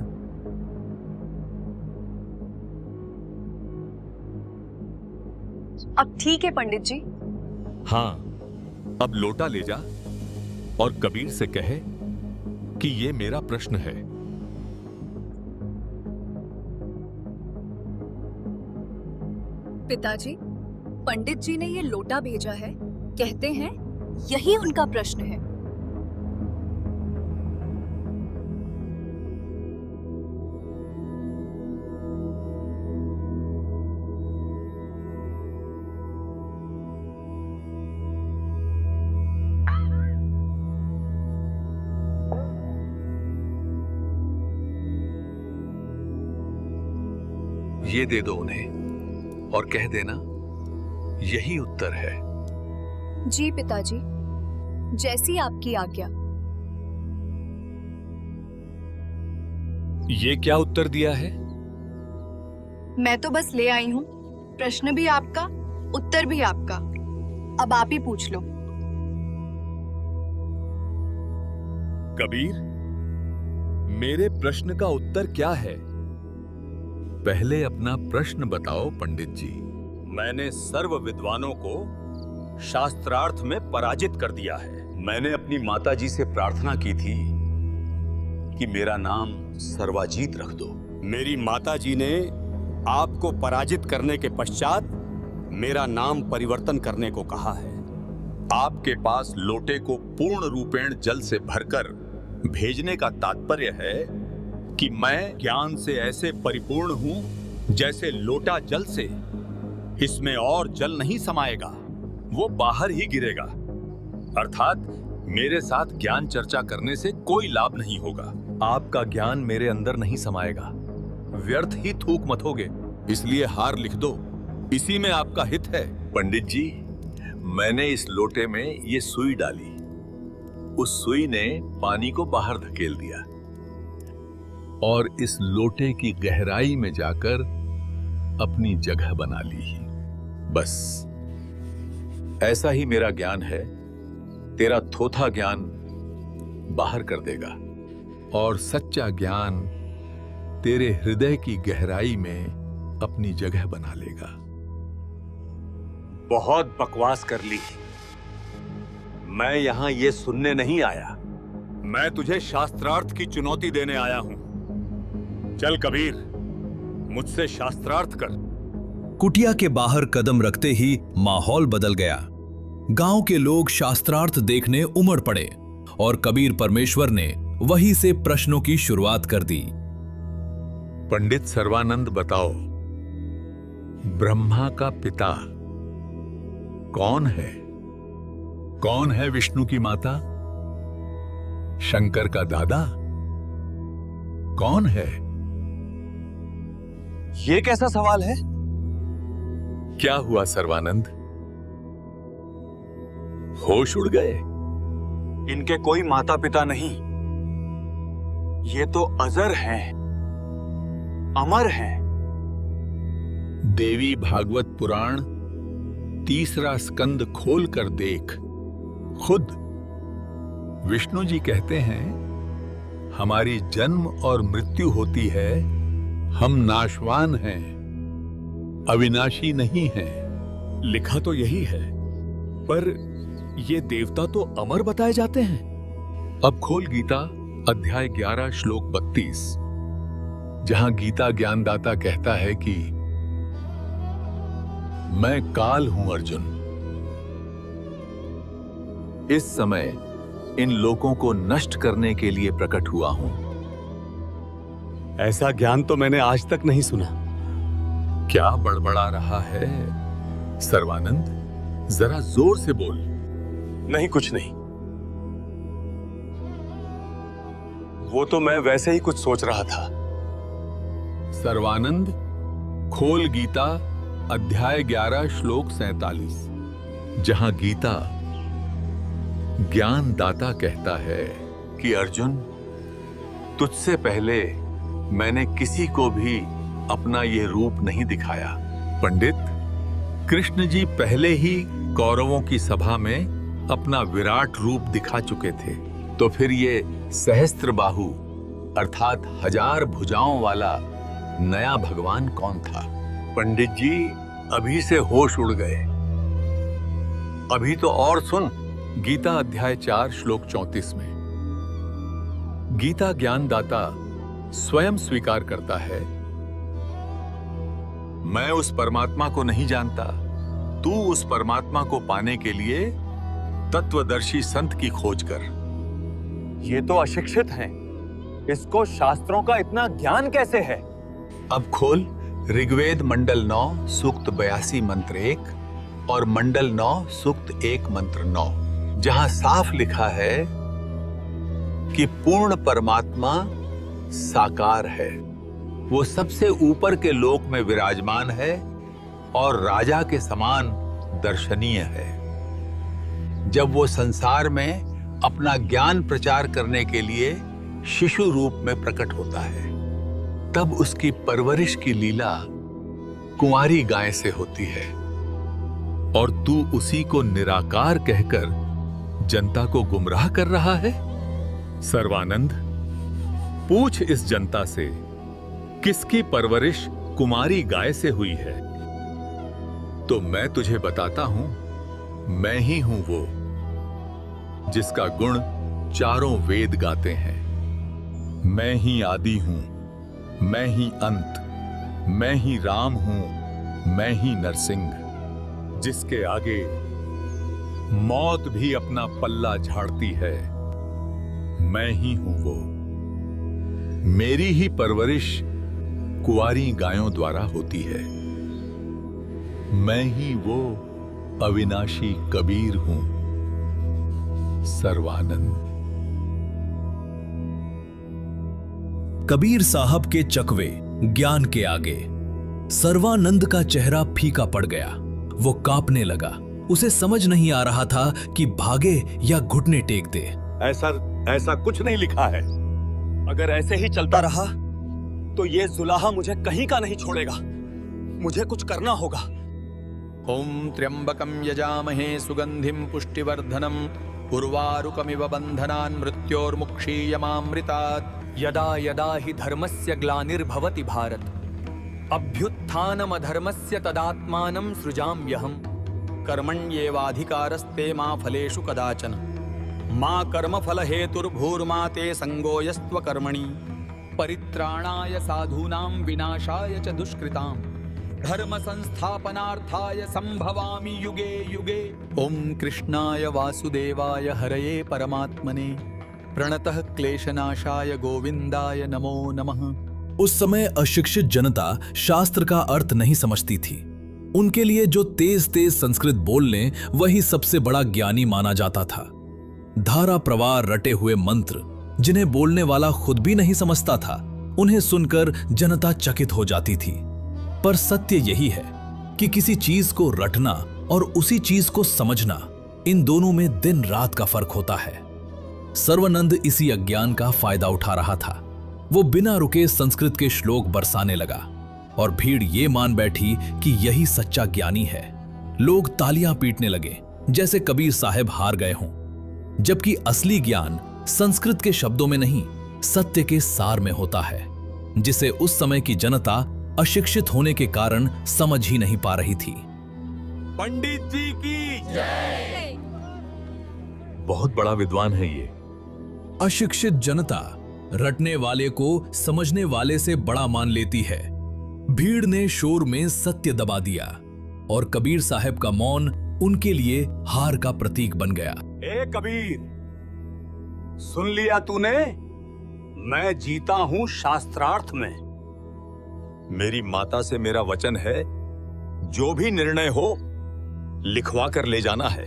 अब ठीक है पंडित जी। हाँ, अब लोटा ले जा और कबीर से कहे कि ये मेरा प्रश्न है। पिताजी, पंडित जी ने ये लोटा भेजा है, कहते हैं यही उनका प्रश्न है। ये दे दो उन्हें और कह देना यही उत्तर है। जी पिताजी, जैसी आपकी आज्ञा। ये क्या उत्तर दिया है? मैं तो बस ले आई हूँ, प्रश्न भी आपका, उत्तर भी आपका। अब आप ही पूछ लो। कबीर, मेरे प्रश्न का उत्तर क्या है? पहले अपना प्रश्न बताओ पंडित जी। मैंने सर्व विद्वानों को शास्त्रार्थ में पराजित कर दिया है। मैंने अपनी माताजी से प्रार्थना की थी कि मेरा नाम सर्वाजीत रख दो। मेरी माताजी ने आपको पराजित करने के पश्चात मेरा नाम परिवर्तन करने को कहा है। आपके पास लोटे को पूर्ण रूपेण जल से भरकर भेजने का तात्पर्य है कि मैं ज्ञान से ऐसे परिपूर्ण हूं जैसे लोटा जल से। इसमें और जल नहीं समाएगा, वो बाहर ही गिरेगा। अर्थात मेरे साथ ज्ञान चर्चा करने से कोई लाभ नहीं होगा। आपका ज्ञान मेरे अंदर नहीं समाएगा, व्यर्थ ही थूक मत होगे। इसलिए हार लिख दो, इसी में आपका हित है। पंडित जी, मैंने इस लोटे में ये सुई डाली, उस सुई ने पानी को बाहर धकेल दिया और इस लोटे की गहराई में जाकर अपनी जगह बना ली। बस ऐसा ही मेरा ज्ञान है, तेरा थोथा ज्ञान बाहर कर देगा और सच्चा ज्ञान तेरे हृदय की गहराई में अपनी जगह बना लेगा। बहुत बकवास कर ली। मैं यहां ये सुनने नहीं आया। मैं तुझे शास्त्रार्थ की चुनौती देने आया हूं। चल कबीर, मुझसे शास्त्रार्थ कर। कुटिया के बाहर कदम रखते ही माहौल बदल गया। गांव के लोग शास्त्रार्थ देखने उमड़ पड़े और कबीर परमेश्वर ने वहीं से प्रश्नों की शुरुआत कर दी। पंडित सर्वानंद, बताओ, ब्रह्मा का पिता कौन है? कौन है विष्णु की माता? शंकर का दादा कौन है? ये कैसा सवाल है? क्या हुआ सर्वानंद, होश उड़ गए? इनके कोई माता पिता नहीं, ये तो अजर हैं, अमर हैं। देवी भागवत पुराण 3 स्कंद खोल कर देख, खुद विष्णु जी कहते हैं, हमारी जन्म और मृत्यु होती है, हम नाशवान हैं, अविनाशी नहीं हैं। लिखा तो यही है, पर ये देवता तो अमर बताए जाते हैं। अब खोल गीता अध्याय 11 श्लोक 32, जहां गीता ज्ञानदाता कहता है कि मैं काल हूं अर्जुन, इस समय इन लोगों को नष्ट करने के लिए प्रकट हुआ हूं। ऐसा ज्ञान तो मैंने आज तक नहीं सुना। क्या बड़बड़ा रहा है सर्वानंद? जरा जोर से बोल। नहीं, कुछ नहीं। वो तो मैं वैसे ही कुछ सोच रहा था। सर्वानंद, खोल गीता अध्याय 11 श्लोक 47, जहां गीता ज्ञानदाता कहता है कि अर्जुन, तुझसे पहले मैंने किसी को भी अपना ये रूप नहीं दिखाया। पंडित, कृष्ण जी पहले ही कौरवों की सभा में अपना विराट रूप दिखा चुके थे, तो फिर ये सहस्त्रबाहु अर्थात 1000 भुजाओं वाला नया भगवान कौन था? पंडित जी अभी से होश उड़ गए। अभी तो और सुन। गीता अध्याय 4 श्लोक 34 में गीता ज्ञानदाता स्वयं स्वीकार करता है, मैं उस परमात्मा को नहीं जानता, तू उस परमात्मा को पाने के लिए तत्वदर्शी संत की खोज कर। ये तो अशिक्षित हैं, इसको शास्त्रों का इतना ज्ञान कैसे है? अब खोल ऋग्वेद मंडल 9 सूक्त 82 मंत्र 1 और मंडल 9 सूक्त 1 मंत्र 9, जहां साफ लिखा है कि पूर्ण परमात्मा साकार है, वो सबसे ऊपर के लोक में विराजमान है और राजा के समान दर्शनीय है। जब वो संसार में अपना ज्ञान प्रचार करने के लिए शिशु रूप में प्रकट होता है, तब उसकी परवरिश की लीला कुंवारी गाय से होती है और तू उसी को निराकार कहकर जनता को गुमराह कर रहा है। सर्वानंद, पूछ इस जनता से किसकी मैं ही हूं वो जिसका गुण चारों वेद गाते हैं। मैं ही आदि हूं, मैं ही अंत, मैं ही राम हूं, मैं ही नरसिंह, जिसके आगे मौत भी अपना पल्ला झाड़ती है। मैं ही हूं वो। मेरी ही परवरिश कुंवारी गायों द्वारा होती है। मैं ही वो अविनाशी कबीर हूं, सर्वानंद। कबीर साहब के चकवे ज्ञान के आगे सर्वानंद का चेहरा फीका पड़ गया। वो कांपने लगा। उसे समझ नहीं आ रहा था कि भागे या घुटने टेक दे। ऐसा कुछ नहीं लिखा है। अगर ऐसे ही चलता रहा तो ये जुलाहा मुझे कहीं का नहीं छोड़ेगा। मुझे कुछ करना होगा। ओम त्र्यंबकम यजामहे सुगंधिम पुष्टिवर्धनम उर्वारुकमिव बंधनान् मृत्योर्मुक्षीयमामृतात्। यदा यदा हि धर्मस्य ग्लानिर्भवति भारत अभ्युत्थानमधर्मस्य तदात्मानं सृजाम्यहम्। कर्मण्येवाधिकारस्ते मा फलेषु कदाचन मा कर्मफल हेतुर्भूर्मा ते संगो यस्त्व कर्मणि। परित्राणाय साधूनां विनाशाय च दुष्कृतां धर्म संस्थापनार्थाय संभवामि युगे युगे। ओम कृष्णाय वासुदेवाय हरये परमात्मने प्रणतः क्लेशनाशाय गोविंदाय नमो नमः। उस समय अशिक्षित जनता शास्त्र का अर्थ नहीं समझती थी। उनके लिए जो तेज तेज संस्कृत बोल लें वही सबसे बड़ा ज्ञानी माना जाता था। धारा प्रवाह रटे हुए मंत्र जिन्हें बोलने वाला खुद भी नहीं समझता था, उन्हें सुनकर जनता चकित हो जाती थी। पर सत्य यही है कि किसी चीज को रटना और उसी चीज को समझना, इन दोनों में दिन रात का फर्क होता है। सर्वानंद इसी अज्ञान का फायदा उठा रहा था। वो बिना रुके संस्कृत के श्लोक बरसाने लगा और भीड़ ये मान बैठी कि यही सच्चा ज्ञानी है। लोग तालियां पीटने लगे जैसे कबीर साहब हार गए हों, जबकि असली ज्ञान संस्कृत के शब्दों में नहीं, सत्य के सार में होता है, जिसे उस समय की जनता अशिक्षित होने के कारण समझ ही नहीं पा रही थी। पंडित जी की जय। बहुत बड़ा विद्वान है ये। अशिक्षित जनता रटने वाले को समझने वाले से बड़ा मान लेती है। भीड़ ने शोर में सत्य दबा दिया और कबीर साहब का मौन उनके लिए हार का प्रतीक बन गया। ए कबीर, सुन लिया तूने? मैं जीता हूं शास्त्रार्थ में। मेरी माता से मेरा वचन है, जो भी निर्णय हो लिखवा कर ले जाना है।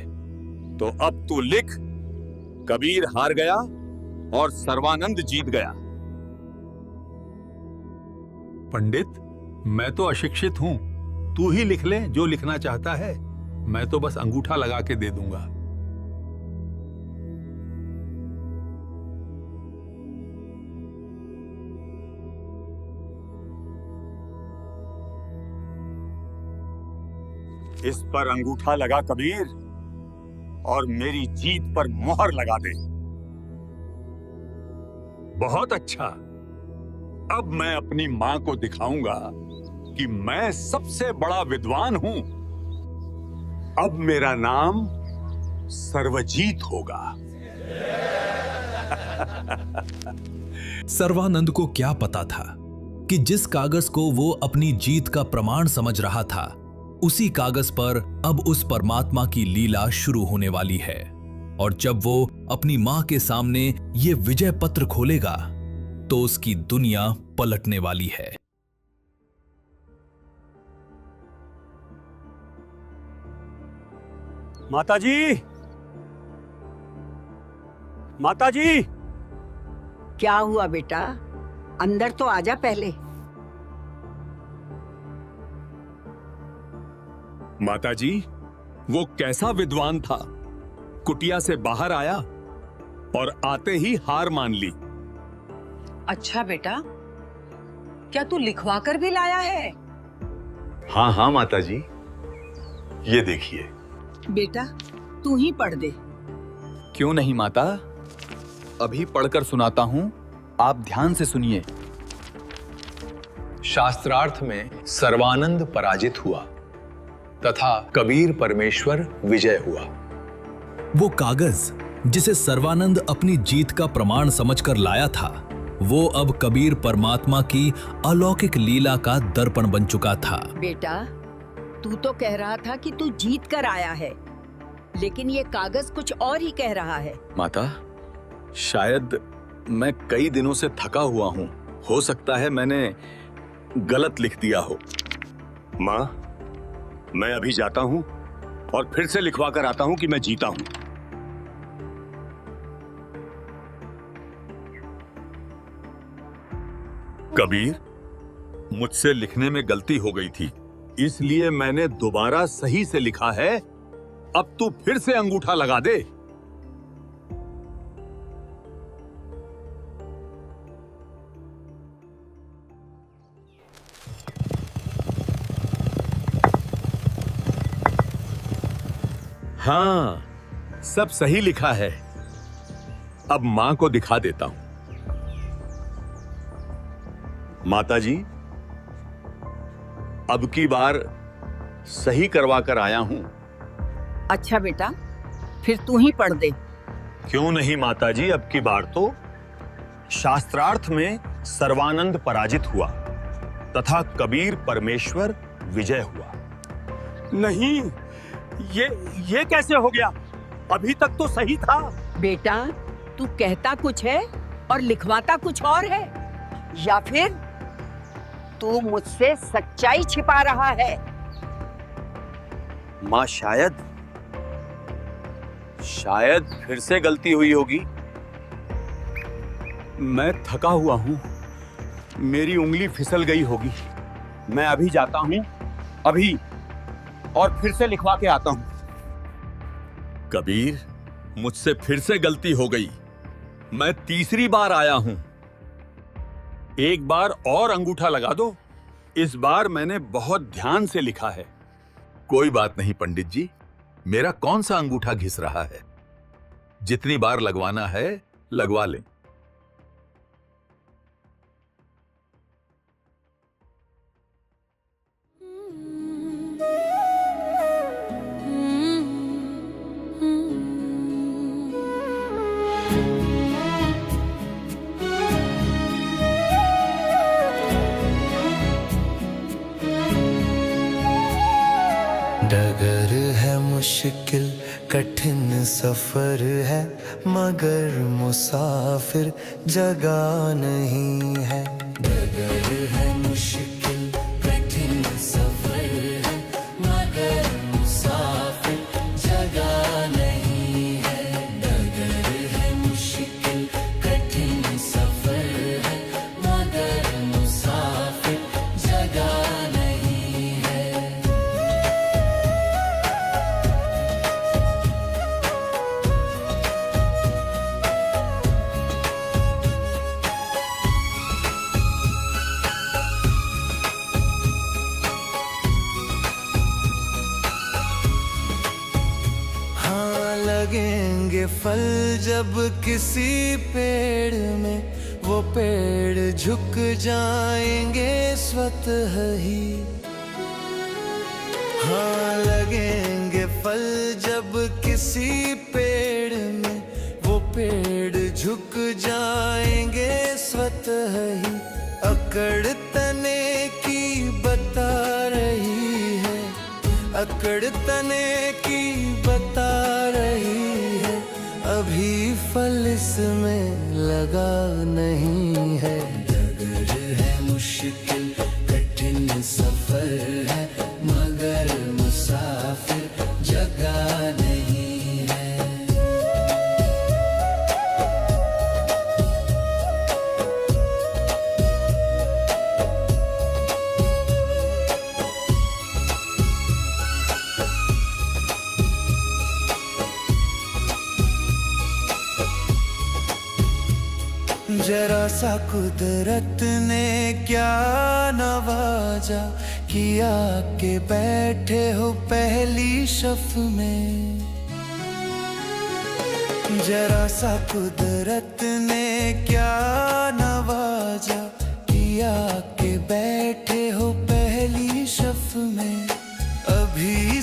तो अब तू लिख, कबीर हार गया और सर्वानंद जीत गया। पंडित, मैं तो अशिक्षित हूं, तू ही लिख ले जो लिखना चाहता है। मैं तो बस अंगूठा लगा के दे दूंगा। इस पर अंगूठा लगा कबीर, और मेरी जीत पर मोहर लगा दे। बहुत अच्छा। अब मैं अपनी मां को दिखाऊंगा कि मैं सबसे बड़ा विद्वान हूं। अब मेरा नाम सर्वजीत होगा। सर्वानंद को क्या पता था कि जिस कागज को वो अपनी जीत का प्रमाण समझ रहा था, उसी कागज पर अब उस परमात्मा की लीला शुरू होने वाली है। और जब वो अपनी मां के सामने ये विजय पत्र खोलेगा तो उसकी दुनिया पलटने वाली है। माताजी, माताजी। क्या हुआ बेटा? अंदर तो आजा पहले। माताजी, वो कैसा विद्वान था। कुटिया से बाहर आया और आते ही हार मान ली। अच्छा बेटा, क्या तू लिखवा कर भी लाया है? हाँ हाँ माताजी, ये देखिए। बेटा तू ही पढ़ दे। क्यों नहीं माता, अभी पढ़कर सुनाता हूं, आप ध्यान से सुनिए। शास्त्रार्थ में सर्वानंद पराजित हुआ तथा कबीर परमेश्वर विजय हुआ। वो कागज जिसे सर्वानंद अपनी जीत का प्रमाण समझकर लाया था, वो अब कबीर परमात्मा की अलौकिक लीला का दर्पण बन चुका था। बेटा, तू तो कह रहा था कि तू जीत कर आया है, लेकिन ये कागज कुछ और ही कह रहा है। माता, शायद मैं कई दिनों से थका हुआ हूं। हो सकता है मैंने गलत लिख दिया हो। माँ, मैं अभी जाता हूं और फिर से लिखवा कर आता हूं कि मैं जीता हूं। कबीर, मुझसे लिखने में गलती हो गई थी, इसलिए मैंने दोबारा सही से लिखा है। अब तू फिर से अंगूठा लगा दे। हाँ, सब सही लिखा है। अब मां को दिखा देता हूं। माताजी, अब की बार सही करवा कर आया हूं। अच्छा बेटा, फिर तू ही पढ़ दे। क्यों नहीं माताजी, अब की बार तो शास्त्रार्थ में सर्वानंद पराजित हुआ तथा कबीर परमेश्वर विजय हुआ। नहीं, ये कैसे हो गया? अभी तक तो सही था। बेटा, तू कहता कुछ है और लिखवाता कुछ और है, या फिर तू मुझसे सच्चाई छिपा रहा है? माँ, शायद फिर से गलती हुई होगी। मैं थका हुआ हूं, मेरी उंगली फिसल गई होगी। मैं अभी जाता हूं, अभी, और फिर से लिखवा के आता हूं। कबीर, मुझसे फिर से गलती हो गई। मैं तीसरी बार आया हूं। एक बार और अंगूठा लगा दो। इस बार मैंने बहुत ध्यान से लिखा है। कोई बात नहीं पंडित जी, मेरा कौन सा अंगूठा घिस रहा है। जितनी बार लगवाना है लगवा लें। डगर है मुश्किल कठिन सफर है, मगर मुसाफिर जगह नहीं है। डगर है मुश्किल कठिन सफर है, मगर मुसाफिर जगह नहीं है। डगर है मुश्किल कठिन सफर है, मगर मुसाफिर जगह नहीं है। लगेंगे फल जब किसी पेड़ में, वो पेड़ झुक जाएंगे स्वतः ही। हाँ, लगेंगे फल जब किसी पेड़ में, वो पेड़ झुक जाएंगे स्वतः ही। अकड़ तने की बता रही है, अकड़ तने की बता रही है, अभी फल इसमें लगा नहीं है। डगर है मुश्किल कठिन सफर है, मगर मुसाफिर जगह नहीं है। जरा सा कुदरत ने क्या नवाजा, किया के बैठे हो पहली शफ में। जरा सा कुदरत ने क्या नवाजा, किया के बैठे हो पहली शफ में। अभी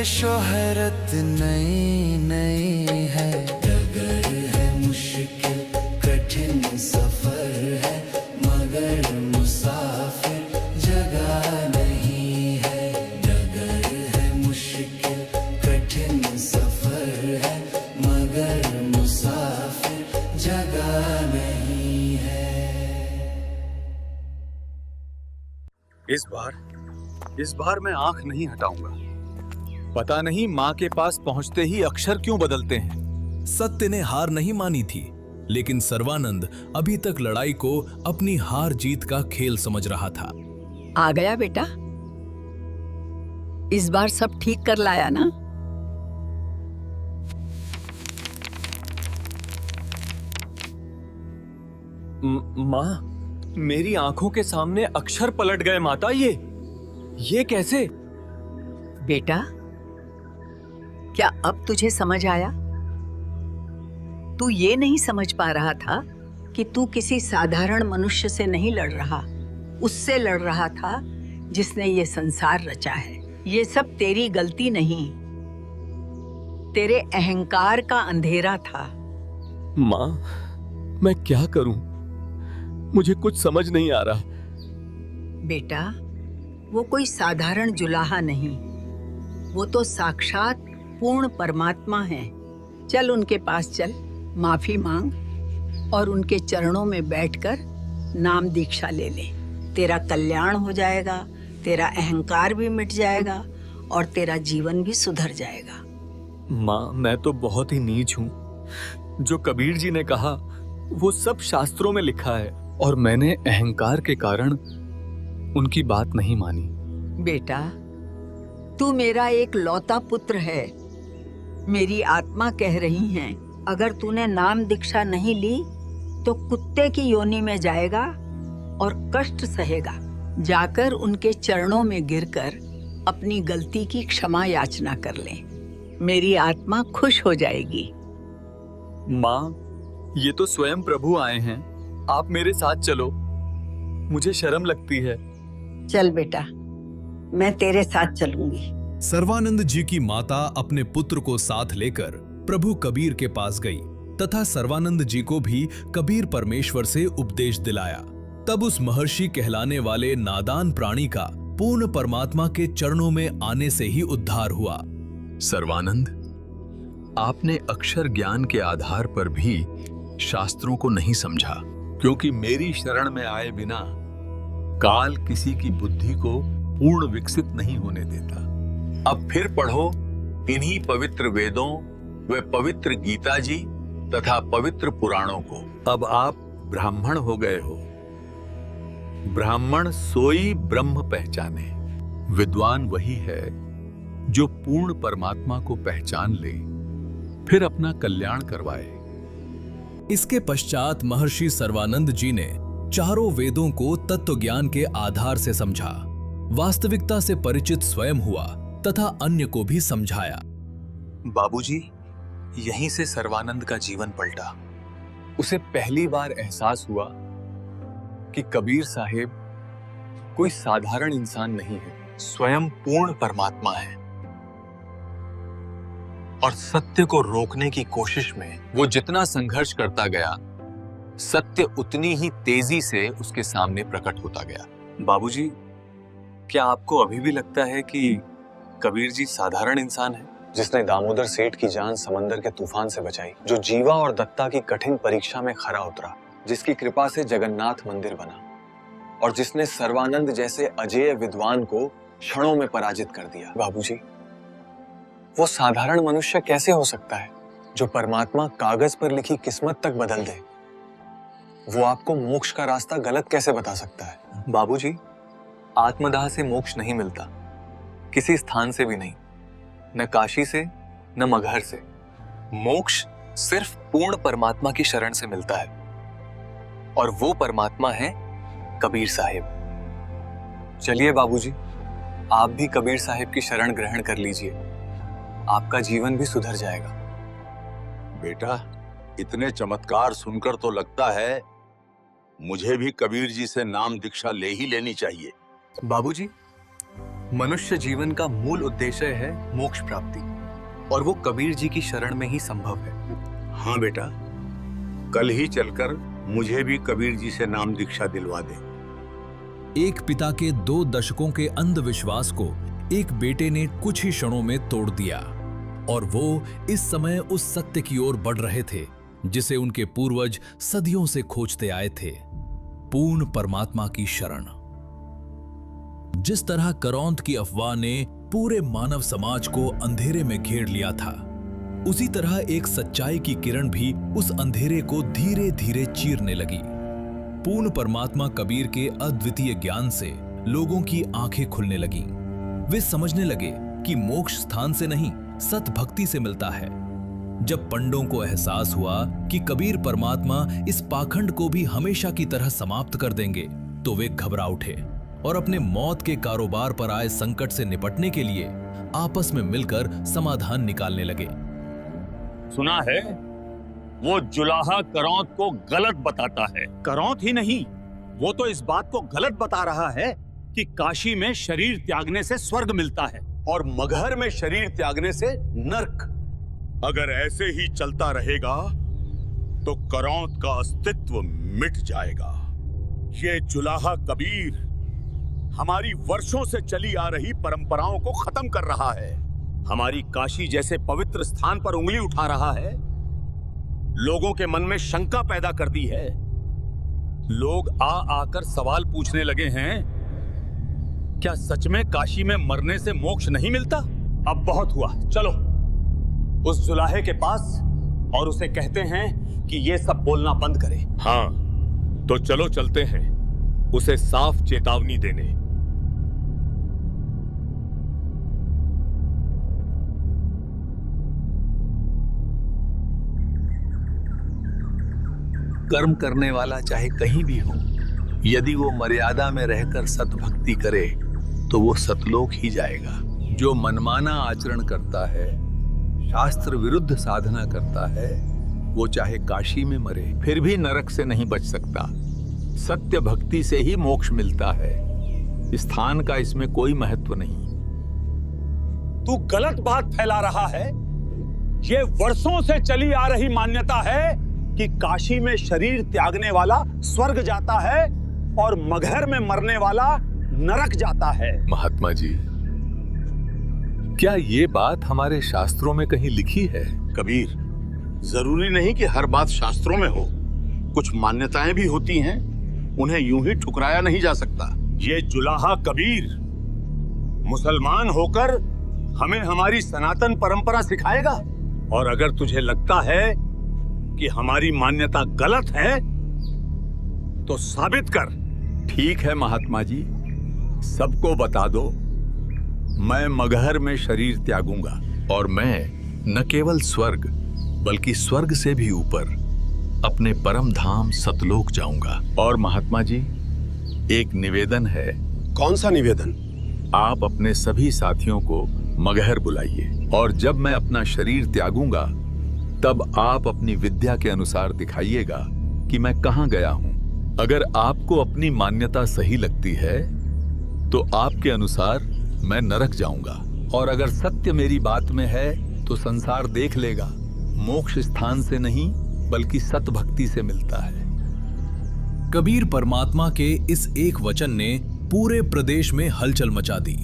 शोहरत नई नई है, डगर है मुश्किल कठिन सफर है, मगर मुसाफिर जगह नहीं है। डगर है मुश्किल कठिन सफर है, मगर मुसाफिर जगह नहीं है। इस बार मैं आंख नहीं हटाऊंगा। पता नहीं माँ के पास पहुंचते ही अक्षर क्यों बदलते हैं। सत्य ने हार नहीं मानी थी, लेकिन सर्वानंद अभी तक लड़ाई को अपनी हार जीत का खेल समझ रहा था। आ गया बेटा? इस बार सब ठीक कर लाया ना? माँ, मेरी आंखों के सामने अक्षर पलट गए माता। ये कैसे? बेटा, क्या अब तुझे समझ आया? तू ये नहीं समझ पा रहा था कि तू किसी साधारण मनुष्य से नहीं लड़ रहा, उससे लड़ रहा था जिसने ये संसार रचा है। ये सब तेरी गलती नहीं, तेरे अहंकार का अंधेरा था। माँ, मैं क्या करूं? मुझे कुछ समझ नहीं आ रहा। बेटा, वो कोई साधारण जुलाहा नहीं, वो तो साक्षात पूर्ण परमात्मा है। चल उनके पास चल, माफी मांग और उनके चरणों में बैठकर नाम दीक्षा ले ले। तेरा कल्याण हो जाएगा, तेरा अहंकार भी मिट जाएगा और तेरा जीवन भी सुधर जाएगा। माँ, मैं तो बहुत ही नीच हूँ। जो कबीर जी ने कहा वो सब शास्त्रों में लिखा है और मैंने अहंकार के कारण उनकी बात नहीं मानी। बेटा, तू मेरा एक लौता पुत्र है। मेरी आत्मा कह रही है, अगर तूने नाम दीक्षा नहीं ली तो कुत्ते की योनि में जाएगा और कष्ट सहेगा। जाकर उनके चरणों में गिरकर अपनी गलती की क्षमा याचना कर ले, मेरी आत्मा खुश हो जाएगी। माँ, ये तो स्वयं प्रभु आए हैं, आप मेरे साथ चलो। मुझे शर्म लगती है। चल बेटा, मैं तेरे साथ चलूंगी। सर्वानंद जी की माता अपने पुत्र को साथ लेकर प्रभु कबीर के पास गई तथा सर्वानंद जी को भी कबीर परमेश्वर से उपदेश दिलाया। तब उस महर्षि कहलाने वाले नादान प्राणी का पूर्ण परमात्मा के चरणों में आने से ही उद्धार हुआ। सर्वानंद, आपने अक्षर ज्ञान के आधार पर भी शास्त्रों को नहीं समझा, क्योंकि मेरी शरण में आए बिना काल किसी की बुद्धि को पूर्ण विकसित नहीं होने देता। अब फिर पढ़ो इन्हीं पवित्र वेदों व पवित्र गीता जी तथा पवित्र पुराणों को। अब आप ब्राह्मण हो गए हो। ब्राह्मण सोई ब्रह्म पहचाने। विद्वान वही है जो पूर्ण परमात्मा को पहचान ले, फिर अपना कल्याण करवाए। इसके पश्चात महर्षि सर्वानंद जी ने चारों वेदों को तत्व ज्ञान के आधार से समझा, वास्तविकता से परिचित स्वयं हुआ तथा अन्य को भी समझाया। बाबूजी, यहीं से सर्वानंद का जीवन पलटा। उसे पहली बार एहसास हुआ कि कबीर साहिब कोई साधारण इंसान नहीं है, स्वयं पूर्ण परमात्मा है। और सत्य को रोकने की कोशिश में वो जितना संघर्ष करता गया, सत्य उतनी ही तेजी से उसके सामने प्रकट होता गया। बाबूजी, क्या आपको अभी भी लगता है कि कबीर जी साधारण इंसान है, जिसने दामोदर सेठ की जान समंदर के तूफान से बचाई, जो जीवा और दत्ता की कठिन परीक्षा में खरा उतरा, जिसकी कृपा से जगन्नाथ मंदिर बना और जिसने सर्वानंद जैसे अजेय विद्वान को क्षणों में पराजित कर दिया? बाबूजी, वो साधारण मनुष्य कैसे हो सकता है जो परमात्मा कागज पर लिखी किस्मत तक बदल दे? वो आपको मोक्ष का रास्ता गलत कैसे बता सकता है? बाबूजी, आत्मदाह से मोक्ष नहीं मिलता, किसी स्थान से भी नहीं, न काशी से न मगहर से। मोक्ष सिर्फ पूर्ण परमात्मा की शरण से मिलता है, और वो परमात्मा है कबीर साहिब। चलिए बाबूजी, आप भी कबीर साहिब की शरण ग्रहण कर लीजिए, आपका जीवन भी सुधर जाएगा। बेटा, इतने चमत्कार सुनकर तो लगता है मुझे भी कबीर जी से नाम दीक्षा ले ही लेनी चाहिए। बाबूजी, मनुष्य जीवन का मूल उद्देश्य है मोक्ष प्राप्ति, और वो कबीर जी की शरण में ही संभव है। हाँ बेटा, कल ही चलकर मुझे भी कबीर जी से नाम दीक्षा दिलवा दे। एक पिता के 2 दशकों के अंधविश्वास को एक बेटे ने कुछ ही क्षणों में तोड़ दिया, और वो इस समय उस सत्य की ओर बढ़ रहे थे जिसे उनके पूर्वज सदियों से खोजते आए थे, पूर्ण परमात्मा की शरण। जिस तरह करौंद की अफवाह ने पूरे मानव समाज को अंधेरे में घेर लिया था, उसी तरह एक सच्चाई की किरण भी उस अंधेरे को धीरे धीरे चीरने लगी। पूर्ण परमात्मा कबीर के अद्वितीय ज्ञान से लोगों की आंखें खुलने लगीं। वे समझने लगे कि मोक्ष स्थान से नहीं, सत भक्ति से मिलता है। जब पंडों को एहसास हुआ कि कबीर परमात्मा इस पाखंड को भी हमेशा की तरह समाप्त कर देंगे, तो वे घबरा उठे और अपने मौत के कारोबार पर आए संकट से निपटने के लिए आपस में मिलकर समाधान निकालने लगे। सुना है वो जुलाहा करौंद को गलत बताता है। करौंद ही नहीं, वो तो इस बात को गलत बता रहा है कि काशी में शरीर त्यागने से स्वर्ग मिलता है और मगहर में शरीर त्यागने से नर्क। अगर ऐसे ही चलता रहेगा तो करौंद का अस्तित्व मिट जाएगा। ये जुलाहा कबीर हमारी वर्षों से चली आ रही परंपराओं को खत्म कर रहा है। हमारी काशी जैसे पवित्र स्थान पर उंगली उठा रहा है, लोगों के मन में शंका पैदा कर दी है। लोग आकर सवाल पूछने लगे हैं, क्या सच में काशी में मरने से मोक्ष नहीं मिलता? अब बहुत हुआ, चलो उस जुलाहे के पास और उसे कहते हैं कि ये सब बोलना बंद करे। हाँ, तो चलो चलते हैं उसे साफ चेतावनी देने। कर्म करने वाला चाहे कहीं भी हो, यदि वो मर्यादा में रहकर सतभक्ति करे तो वो सतलोक ही जाएगा। जो मनमाना आचरण करता है, शास्त्र विरुद्ध साधना करता है, वो चाहे काशी में मरे फिर भी नरक से नहीं बच सकता। सत्य भक्ति से ही मोक्ष मिलता है। स्थान का इसमें कोई महत्व नहीं। तू गलत बात फैला रहा है। ये वर्षों से चली आ रही मान्यता है कि काशी में शरीर त्यागने वाला स्वर्ग जाता है और मगहर में मरने वाला नरक जाता है। महात्मा जी, क्या ये बात हमारे शास्त्रों में कहीं लिखी है? कबीर, जरूरी नहीं कि हर बात शास्त्रों में हो। कुछ मान्यताएं भी होती हैं, उन्हें यूं ही ठुकराया नहीं जा सकता। ये जुलाहा कबीर मुसलमान होकर हमें हमारी सनातन परंपरा सिखाएगा, और अगर तुझे लगता है कि हमारी मान्यता गलत है तो साबित कर। ठीक है महात्मा जी, सबको बता दो, मैं मगहर में शरीर त्यागूंगा और मैं न केवल स्वर्ग बल्कि स्वर्ग से भी ऊपर अपने परम धाम सतलोक जाऊंगा। और महात्मा जी, एक निवेदन है। कौन सा निवेदन? आप अपने सभी साथियों को मगहर बुलाइए, और जब मैं अपना शरीर त्यागूंगा तब आप अपनी विद्या के अनुसार दिखाइएगा कि मैं कहां गया हूं। अगर आपको अपनी मान्यता सही लगती है तो आपके अनुसार मैं नरक जाऊंगा, और अगर सत्य मेरी बात में है तो संसार देख लेगा। मोक्ष स्थान से नहीं बल्कि सत भक्ति से मिलता है। कबीर परमात्मा के इस एक वचन ने पूरे प्रदेश में हलचल मचा दी।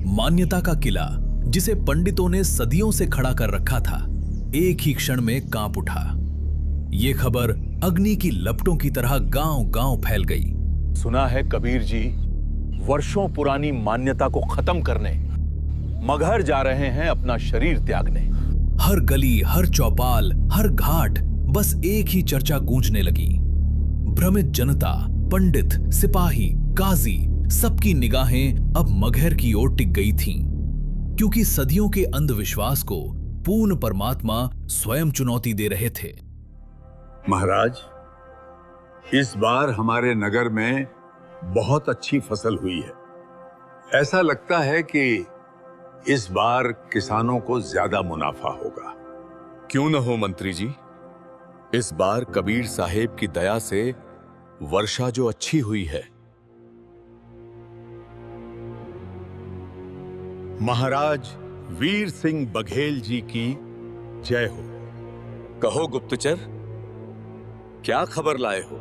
मान्यता का किला, जिसे पंडितों ने सदियों से खड़ा कर रखा था, एक ही क्षण में कांप उठा। ये खबर अग्नि की लपटों की तरह गांव-गांव फैल गई। सुना है कबीर जी वर्षों पुरानी मान्यता को खत्म करने मगहर जा रहे हैं अपना शरीर त्यागने। हर गली, हर चौपाल, हर घाट बस एक ही चर्चा गूंजने लगी। भ्रमित जनता, पंडित, सिपाही, काजी, सबकी निगाहें अब मगहर की ओर टिक गई थीं, क्योंकि सदियों के अंधविश्वास को पूर्ण परमात्मा स्वयं चुनौती दे रहे थे। महाराज, इस बार हमारे नगर में बहुत अच्छी फसल हुई है। ऐसा लगता है कि इस बार किसानों को ज्यादा मुनाफा होगा। क्यों न हो मंत्री जी, इस बार कबीर साहेब की दया से वर्षा जो अच्छी हुई है। महाराज वीर सिंह बघेल जी की जय हो। कहो गुप्तचर, क्या खबर लाए हो?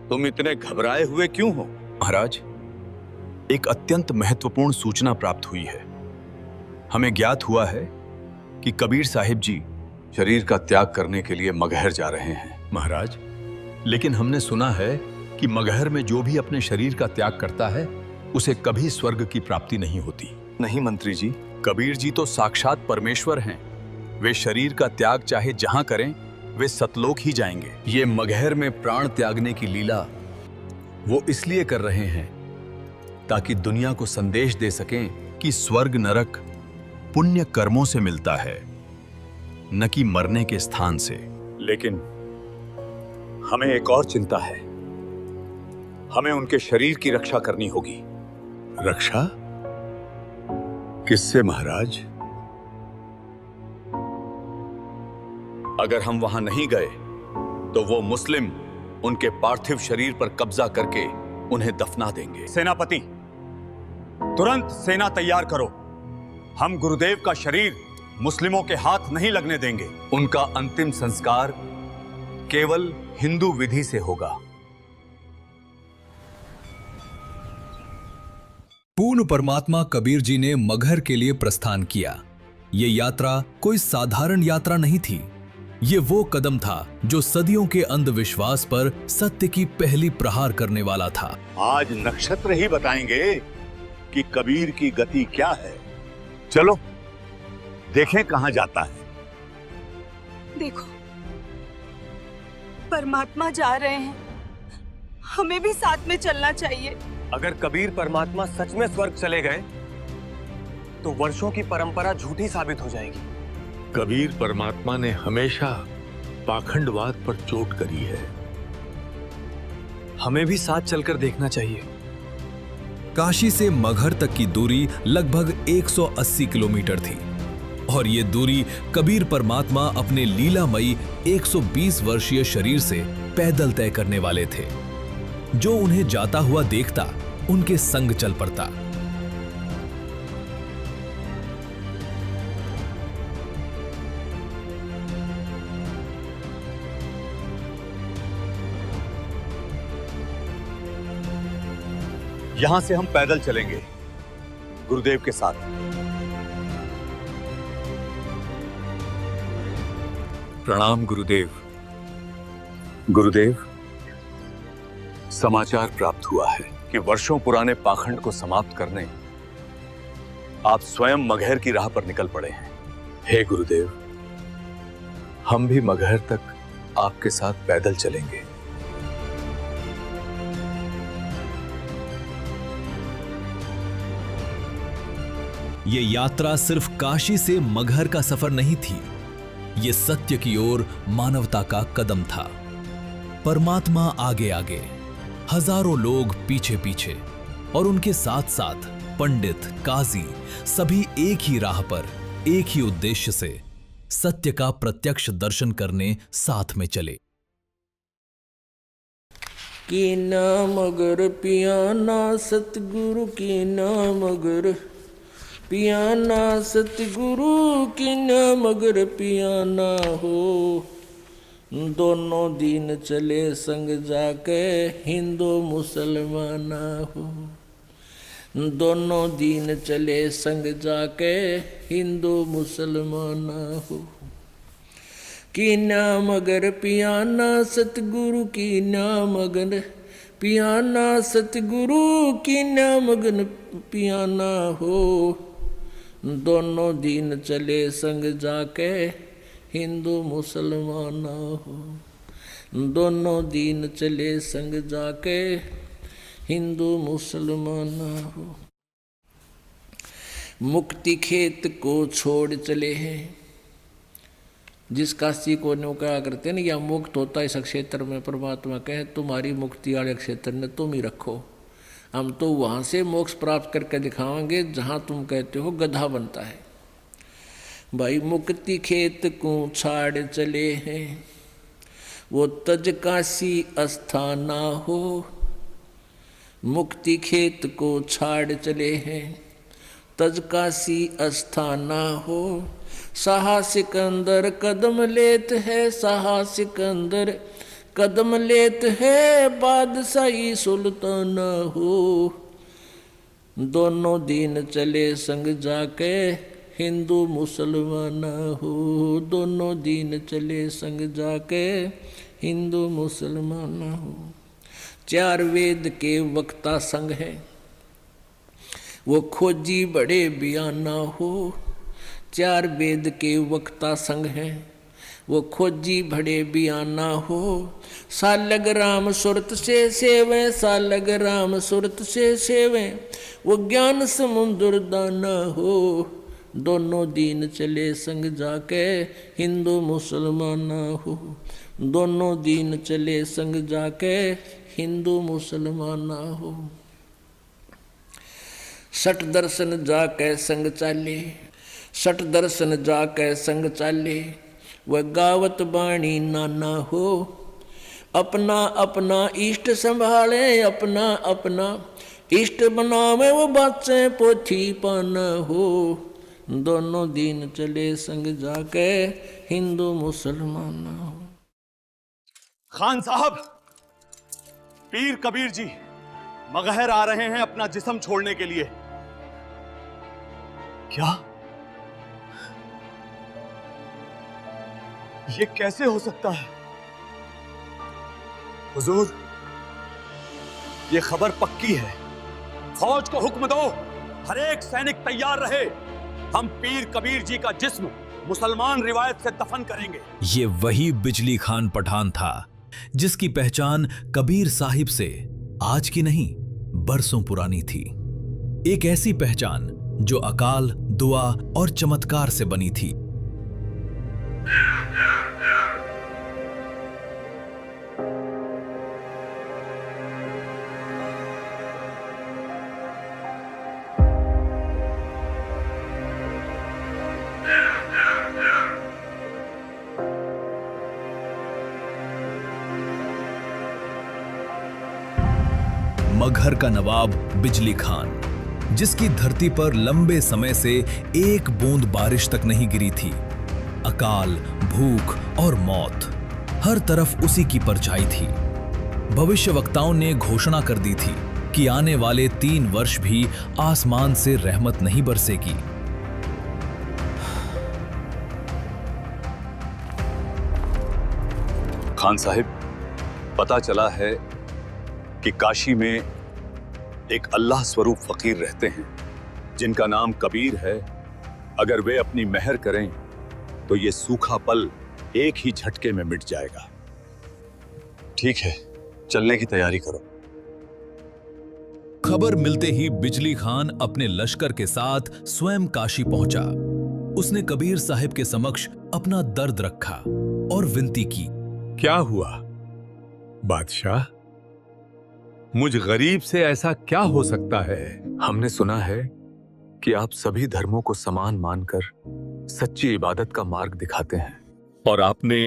तुम इतने घबराए हुए क्यों हो? महाराज, एक अत्यंत महत्वपूर्ण सूचना प्राप्त हुई है। हमें ज्ञात हुआ है कि कबीर साहिब जी शरीर का त्याग करने के लिए मगहर जा रहे हैं। महाराज, लेकिन हमने सुना है कि मगहर में जो भी अपने शरीर का त्याग करता है उसे कभी स्वर्ग की प्राप्ति नहीं होती। नहीं मंत्री जी, कबीर जी तो साक्षात परमेश्वर हैं। वे शरीर का त्याग चाहे जहां करें, वे सतलोक ही जाएंगे। ये मगहर में प्राण त्यागने की लीला वो इसलिए कर रहे हैं ताकि दुनिया को संदेश दे सकें कि स्वर्ग नरक पुण्य कर्मों से मिलता है, न कि मरने के स्थान से। लेकिन हमें एक और चिंता है। हमें उनके शरीर की रक्षा करनी होगी। रक्षा? किससे महाराज? अगर हम वहां नहीं गए तो वो मुस्लिम उनके पार्थिव शरीर पर कब्जा करके उन्हें दफना देंगे। सेनापति, तुरंत सेना तैयार करो। हम गुरुदेव का शरीर मुस्लिमों के हाथ नहीं लगने देंगे। उनका अंतिम संस्कार केवल हिंदू विधि से होगा। पूर्ण परमात्मा कबीर जी ने मगहर के लिए प्रस्थान किया। ये यात्रा कोई साधारण यात्रा नहीं थी। ये वो कदम था जो सदियों के अंधविश्वास पर सत्य की पहली प्रहार करने वाला था। आज नक्षत्र ही बताएंगे कि कबीर की गति क्या है। चलो देखें कहां जाता है। देखो, परमात्मा जा रहे हैं, हमें भी साथ में चलना चाहिए। अगर कबीर परमात्मा सच में स्वर्ग चले गए तो वर्षों की परंपरा झूठी साबित हो जाएगी। कबीर परमात्मा ने हमेशा पाखंडवाद पर चोट करी है। हमें भी साथ चलकर देखना चाहिए। काशी से मगहर तक की दूरी लगभग 180 किलोमीटर थी और ये दूरी कबीर परमात्मा अपने लीलामयी 120 वर्षीय शरीर से पैदल तय करने वाले थे। जो उन्हें जाता हुआ देखता उनके संग चल पड़ता। यहां से हम पैदल चलेंगे गुरुदेव के साथ। प्रणाम गुरुदेव। गुरुदेव, समाचार प्राप्त हुआ है कि वर्षों पुराने पाखंड को समाप्त करने आप स्वयं मगहर की राह पर निकल पड़े हैं। हे गुरुदेव, हम भी मगहर तक आपके साथ पैदल चलेंगे। ये यात्रा सिर्फ काशी से मगहर का सफर नहीं थी। ये सत्य की ओर मानवता का कदम था। परमात्मा आगे आगे, हजारों लोग पीछे पीछे और उनके साथ साथ पंडित, काजी सभी एक ही राह पर, एक ही उद्देश्य से सत्य का प्रत्यक्ष दर्शन करने साथ में चले। की नाम अगर पियाना सतगुरु की नाम अगर पियाना सतगुरु की नाम अगर पियाना हो, दोनों दिन चले संग जाके हिंदू मुसलमाना हो। दोनों दिन चले संग जाके हिंदू मुसलमाना हो। की नाम अगर पियाना सतगुरु की नाम अगर पियाना सतगुरु की नाम अगर पियाना हो, दोनों दिन चले संग जाके हिंदू मुसलमान हो। दोनों दिन चले संग जाके हिंदू मुसलमान हो। मुक्ति खेत को छोड़ चले हैं। जिस काशी को नौका करते हैं ना, या मुक्त होता है इस क्षेत्र में, परमात्मा कहे तुम्हारी मुक्ति वाले क्षेत्र ने तुम ही रखो। हम तो वहाँ से मोक्ष प्राप्त करके दिखाएंगे जहाँ तुम कहते हो गधा बनता है। भाई मुक्ति खेत को छाड़ चले हैं, वो तज काशी अस्थाना हो। मुक्ति खेत को छाड़ चले हैं, तज काशी अस्थाना हो। साहा सिकंदर कदम लेत है, साहा सिकंदर कदम लेत है, बादशाही सुल्ताना हो। दोनों दीन चले संग जाके, हिंदू मुसलमान हो। दोनों दीन चले संग जाके, हिंदू मुसलमान हो। चार वेद के वक्ता संग है, वो खोजी बड़े बयाना हो। चार वेद के वक्ता संग है, वो खोजी बड़े बयाना हो। सालग राम सुरत से सेवे, सालग राम सुरत से सेवे, वो ज्ञान समुद्र दाना हो। दोनों दीन चले संग जाके, हिंदू मुसलमान हो। दोनों दीन चले संग जाके, हिंदू मुसलमान हो। सठ दर्शन जाके संग चाले, सठ दर्शन जाके संग चाले, वह गावत बाणी नाना हो। अपना अपना इष्ट संभाले, अपना अपना इष्ट बनावे, वो बाचे पोथी पाना हो। दोनों दीन चले संग जाके, हिंदू मुसलमान हो। खान साहब, पीर कबीर जी मगहर आ रहे हैं अपना जिस्म छोड़ने के लिए। क्या ये कैसे हो सकता है? हुजूर, ये खबर पक्की है। फौज को हुक्म दो, हर एक सैनिक तैयार रहे। हम पीर कबीर जी का जिस्म मुसलमान रिवायत से दफन करेंगे। ये वही बिजली खान पठान था जिसकी पहचान कबीर साहिब से आज की नहीं बरसों पुरानी थी। एक ऐसी पहचान जो अकाल, दुआ और चमत्कार से बनी थी। मगहर का नवाब बिजली खान, जिसकी धरती पर लंबे समय से एक बूंद बारिश तक नहीं गिरी थी। अकाल, भूख और मौत हर तरफ उसी की परछाई थी। भविष्यवक्ताओं ने घोषणा कर दी थी कि आने वाले 3 वर्ष भी आसमान से रहमत नहीं बरसेगी। खान साहिब, पता चला है कि काशी में एक अल्लाह स्वरूप फकीर रहते हैं जिनका नाम कबीर है। अगर वे अपनी मेहर करें तो ये सूखा पल एक ही झटके में मिट जाएगा। ठीक है, चलने की तैयारी करो। खबर मिलते ही बिजली खान अपने लश्कर के साथ स्वयं काशी पहुंचा। उसने कबीर साहिब के समक्ष अपना दर्द रखा और विनती की। क्या हुआ बादशाह? मुझ गरीब से ऐसा क्या हो सकता है? हमने सुना है कि आप सभी धर्मों को समान मानकर सच्ची इबादत का मार्ग दिखाते हैं और आपने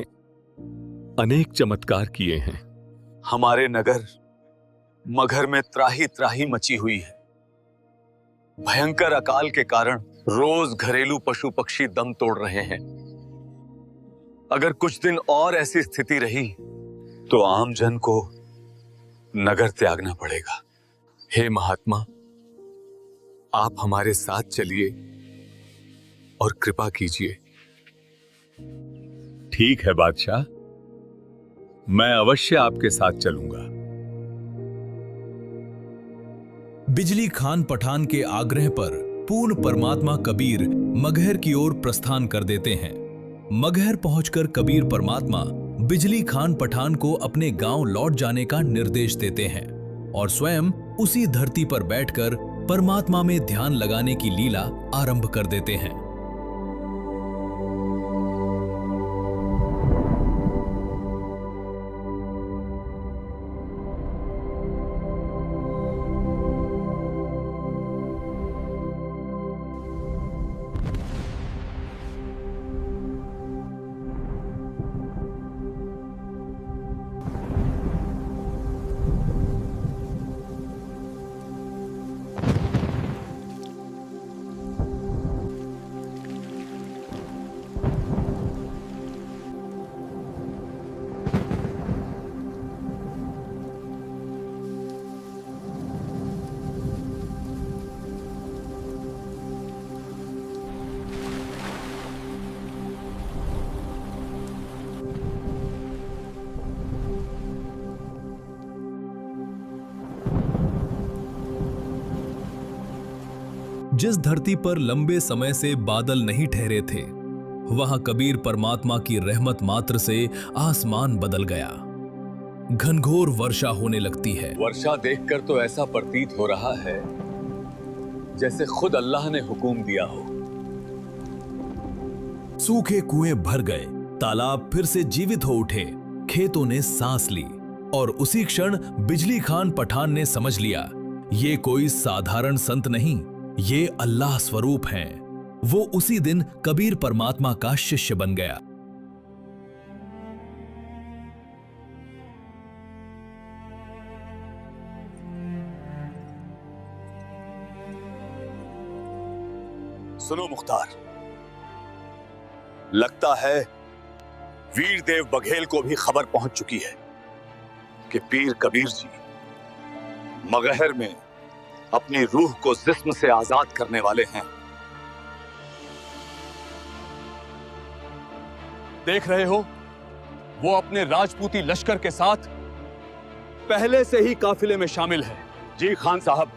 अनेक चमत्कार किए हैं। हमारे नगर मगहर में त्राही त्राही मची हुई है। भयंकर अकाल के कारण रोज घरेलू पशु पक्षी दम तोड़ रहे हैं। अगर कुछ दिन और ऐसी स्थिति रही तो आम जन को नगर त्यागना पड़ेगा। हे महात्मा, आप हमारे साथ चलिए और कृपा कीजिए। ठीक है बादशाह, मैं अवश्य आपके साथ चलूंगा। बिजली खान पठान के आग्रह पर पूर्ण परमात्मा कबीर मगहर की ओर प्रस्थान कर देते हैं। मगहर पहुंचकर कबीर परमात्मा बिजली खान पठान को अपने गांव लौट जाने का निर्देश देते हैं और स्वयं उसी धरती पर बैठकर परमात्मा में ध्यान लगाने की लीला आरंभ कर देते हैं। जिस धरती पर लंबे समय से बादल नहीं ठहरे थे, वहां कबीर परमात्मा की रहमत मात्र से आसमान बदल गया। घनघोर वर्षा होने लगती है। वर्षा देखकर तो ऐसा प्रतीत हो रहा है जैसे खुद अल्लाह ने हुक्म दिया हो। सूखे कुएं भर गए, तालाब फिर से जीवित हो उठे, खेतों ने सांस ली और उसी क्षण बिजली खान पठान ने समझ लिया, ये कोई साधारण संत नहीं, ये अल्लाह स्वरूप हैं। वो उसी दिन कबीर परमात्मा का शिष्य बन गया। सुनो मुख्तार, लगता है वीरदेव बघेल को भी खबर पहुंच चुकी है कि पीर कबीर जी मगहर में अपनी रूह को जिस्म से आजाद करने वाले हैं। देख रहे हो, वो अपने राजपूती लश्कर के साथ पहले से ही काफिले में शामिल है। जी खान साहब,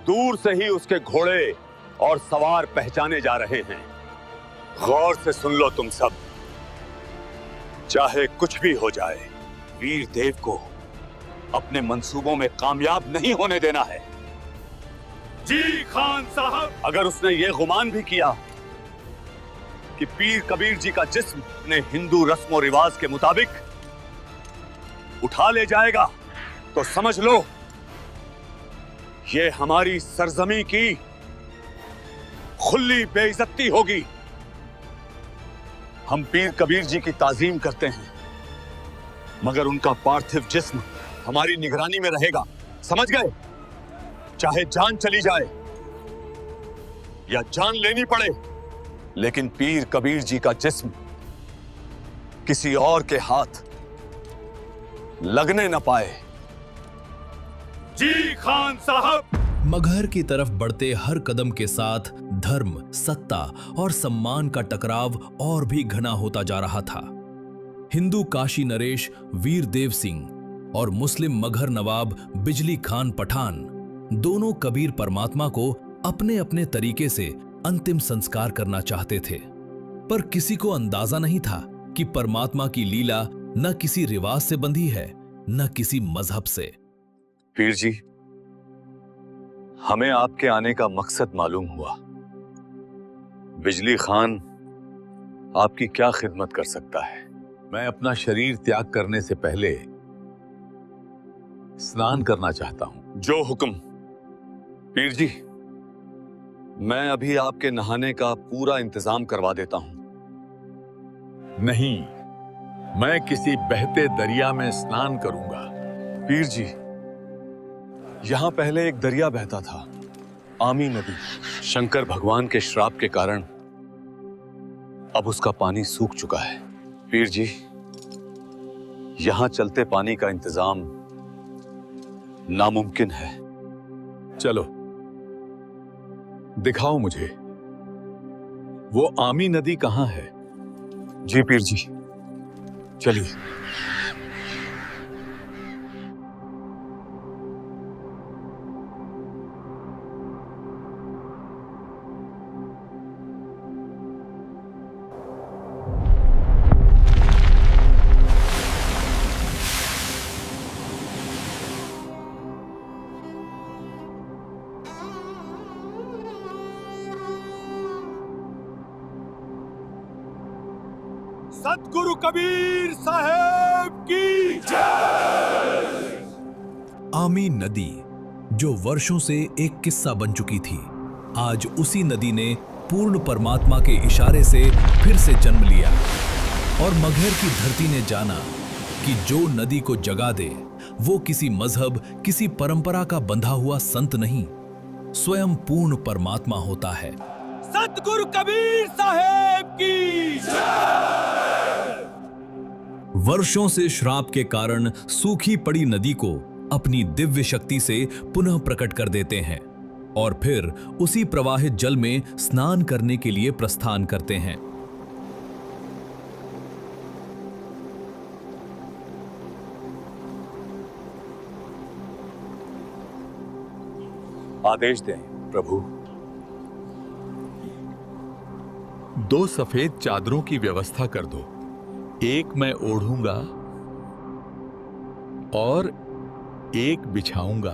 दूर से ही उसके घोड़े और सवार पहचाने जा रहे हैं। गौर से सुन लो तुम सब, चाहे कुछ भी हो जाए, वीरदेव को अपने मंसूबों में कामयाब नहीं होने देना है। जी खान साहब, अगर उसने ये गुमान भी किया कि पीर कबीर जी का जिस्म अपने हिंदू रस्म और रिवाज के मुताबिक उठा ले जाएगा, तो समझ लो ये हमारी सरजमी की खुली बेइज्जती होगी। हम पीर कबीर जी की ताजीम करते हैं, मगर उनका पार्थिव जिस्म हमारी निगरानी में रहेगा, समझ गए? चाहे जान चली जाए या जान लेनी पड़े, लेकिन पीर कबीर जी का जिस्म किसी और के हाथ लगने न पाए। जी खान साहब। मगहर की तरफ बढ़ते हर कदम के साथ धर्म, सत्ता और सम्मान का टकराव और भी घना होता जा रहा था। हिंदू काशी नरेश वीरदेव सिंह और मुस्लिम मगहर नवाब बिजली खान पठान दोनों कबीर परमात्मा को अपने अपने तरीके से अंतिम संस्कार करना चाहते थे, पर किसी को अंदाजा नहीं था कि परमात्मा की लीला न किसी रिवाज से बंधी है, न किसी मजहब से। पीर जी, हमें आपके आने का मकसद मालूम हुआ। बिजली खान आपकी क्या खिदमत कर सकता है? मैं अपना शरीर त्याग करने से पहले स्नान करना चाहता हूं। जो हुक्म पीर जी, मैं अभी आपके नहाने का पूरा इंतजाम करवा देता हूं। नहीं, मैं किसी बहते दरिया में स्नान करूंगा। पीर जी, यहां पहले एक दरिया बहता था, आमी नदी। शंकर भगवान के श्राप के कारण अब उसका पानी सूख चुका है। पीर जी, यहां चलते पानी का इंतजाम नामुमकिन है। चलो दिखाओ मुझे, वो आमी नदी कहां है? जी पीर जी, चलिए। सतगुरु कबीर साहेब की जय। आमी नदी, जो वर्षों से एक किस्सा बन चुकी थी, आज उसी नदी ने पूर्ण परमात्मा के इशारे से फिर से जन्म लिया और मगहर की धरती ने जाना कि जो नदी को जगा दे वो किसी मजहब, किसी परंपरा का बंधा हुआ संत नहीं, स्वयं पूर्ण परमात्मा होता है। सतगुरु कबीर साहेब की जय। वर्षों से श्राप के कारण सूखी पड़ी नदी को अपनी दिव्य शक्ति से पुनः प्रकट कर देते हैं और फिर उसी प्रवाहित जल में स्नान करने के लिए प्रस्थान करते हैं। आदेश दें प्रभु। 2 सफेद चादरों की व्यवस्था कर दो। एक मैं ओढ़ूंगा और एक बिछाऊंगा।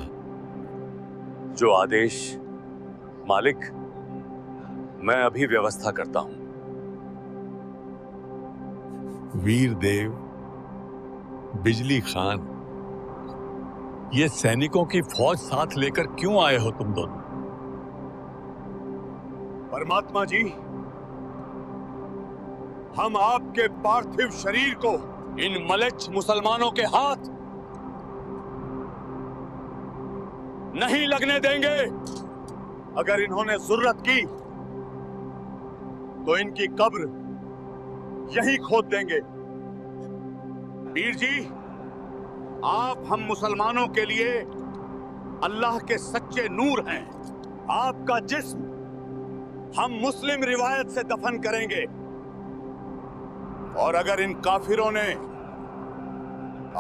जो आदेश मालिक, मैं अभी व्यवस्था करता हूं। वीर देव, बिजली खान, ये सैनिकों की फौज साथ लेकर क्यों आए हो तुम दोनों? परमात्मा जी, हम आपके पार्थिव शरीर को इन मलेच्छ मुसलमानों के हाथ नहीं लगने देंगे। अगर इन्होंने जुर्रत की तो इनकी कब्र यहीं खोद देंगे। वीर जी, आप हम मुसलमानों के लिए अल्लाह के सच्चे नूर हैं। आपका जिस्म हम मुस्लिम रिवायत से दफन करेंगे, और अगर इन काफिरों ने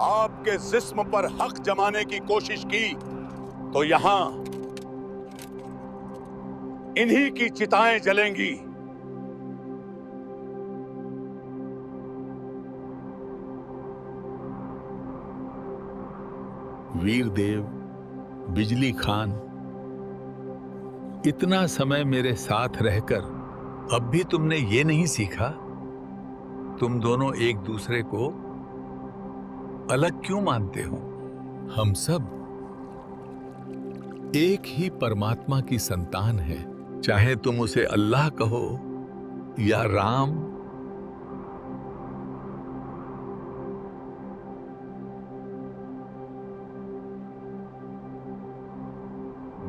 आपके जिस्म पर हक जमाने की कोशिश की तो यहां इन्हीं की चिताएं जलेंगी। वीर देव, बिजली खान, इतना समय मेरे साथ रहकर अब भी तुमने ये नहीं सीखा? तुम दोनों एक दूसरे को अलग क्यों मानते हो? हम सब एक ही परमात्मा की संतान हैं, चाहे तुम उसे अल्लाह कहो या राम।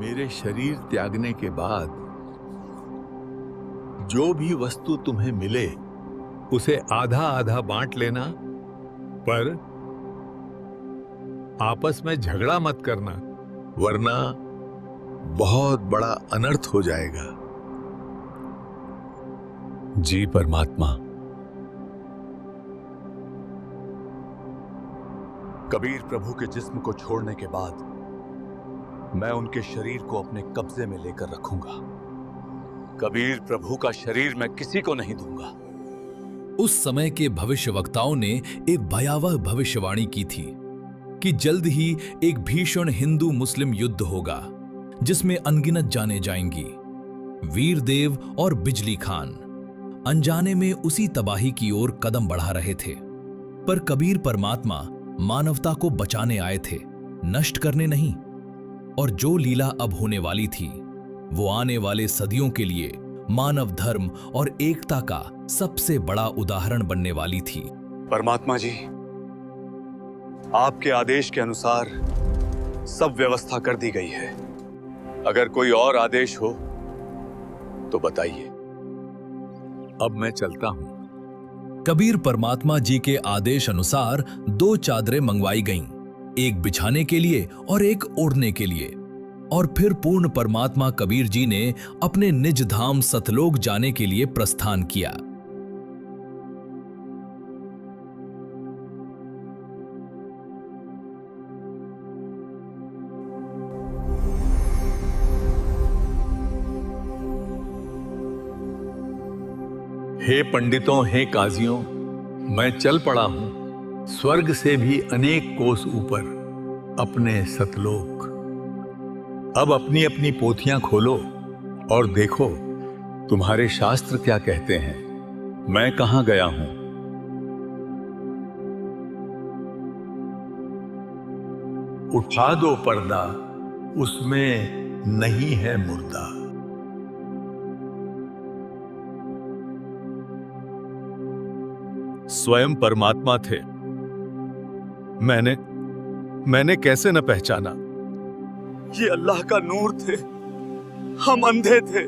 मेरे शरीर त्यागने के बाद जो भी वस्तु तुम्हें मिले उसे आधा आधा बांट लेना, पर आपस में झगड़ा मत करना, वरना बहुत बड़ा अनर्थ हो जाएगा। जी परमात्मा। कबीर प्रभु के जिस्म को छोड़ने के बाद मैं उनके शरीर को अपने कब्जे में लेकर रखूंगा। कबीर प्रभु का शरीर मैं किसी को नहीं दूंगा। उस समय के भविष्यवक्ताओं ने एक भयावह भविष्यवाणी की थी कि जल्द ही एक भीषण हिंदू मुस्लिम युद्ध होगा जिसमें अनगिनत जाने जाएंगी। वीर देव और बिजली खान अनजाने में उसी तबाही की ओर कदम बढ़ा रहे थे, पर कबीर परमात्मा मानवता को बचाने आए थे, नष्ट करने नहीं। और जो लीला अब होने वाली थी वो आने वाले सदियों के लिए मानव धर्म और एकता का सबसे बड़ा उदाहरण बनने वाली थी। परमात्मा जी, आपके आदेश के अनुसार सब व्यवस्था कर दी गई है। अगर कोई और आदेश हो तो बताइए। अब मैं चलता हूं। कबीर परमात्मा जी के आदेश अनुसार 2 चादरें मंगवाई गईं, एक बिछाने के लिए और एक ओढ़ने के लिए। और फिर पूर्ण परमात्मा कबीर जी ने अपने निज धाम सतलोक जाने के लिए प्रस्थान किया। हे पंडितों, हे काजियों, मैं चल पड़ा हूं स्वर्ग से भी अनेक कोस ऊपर अपने सतलोक। अब अपनी अपनी पोथियां खोलो और देखो तुम्हारे शास्त्र क्या कहते हैं, मैं कहां गया हूं। उठा दो पर्दा, उसमें नहीं है मुर्दा। स्वयं परमात्मा थे। मैंने कैसे न पहचाना? ये अल्लाह का नूर थे। हम अंधे थे,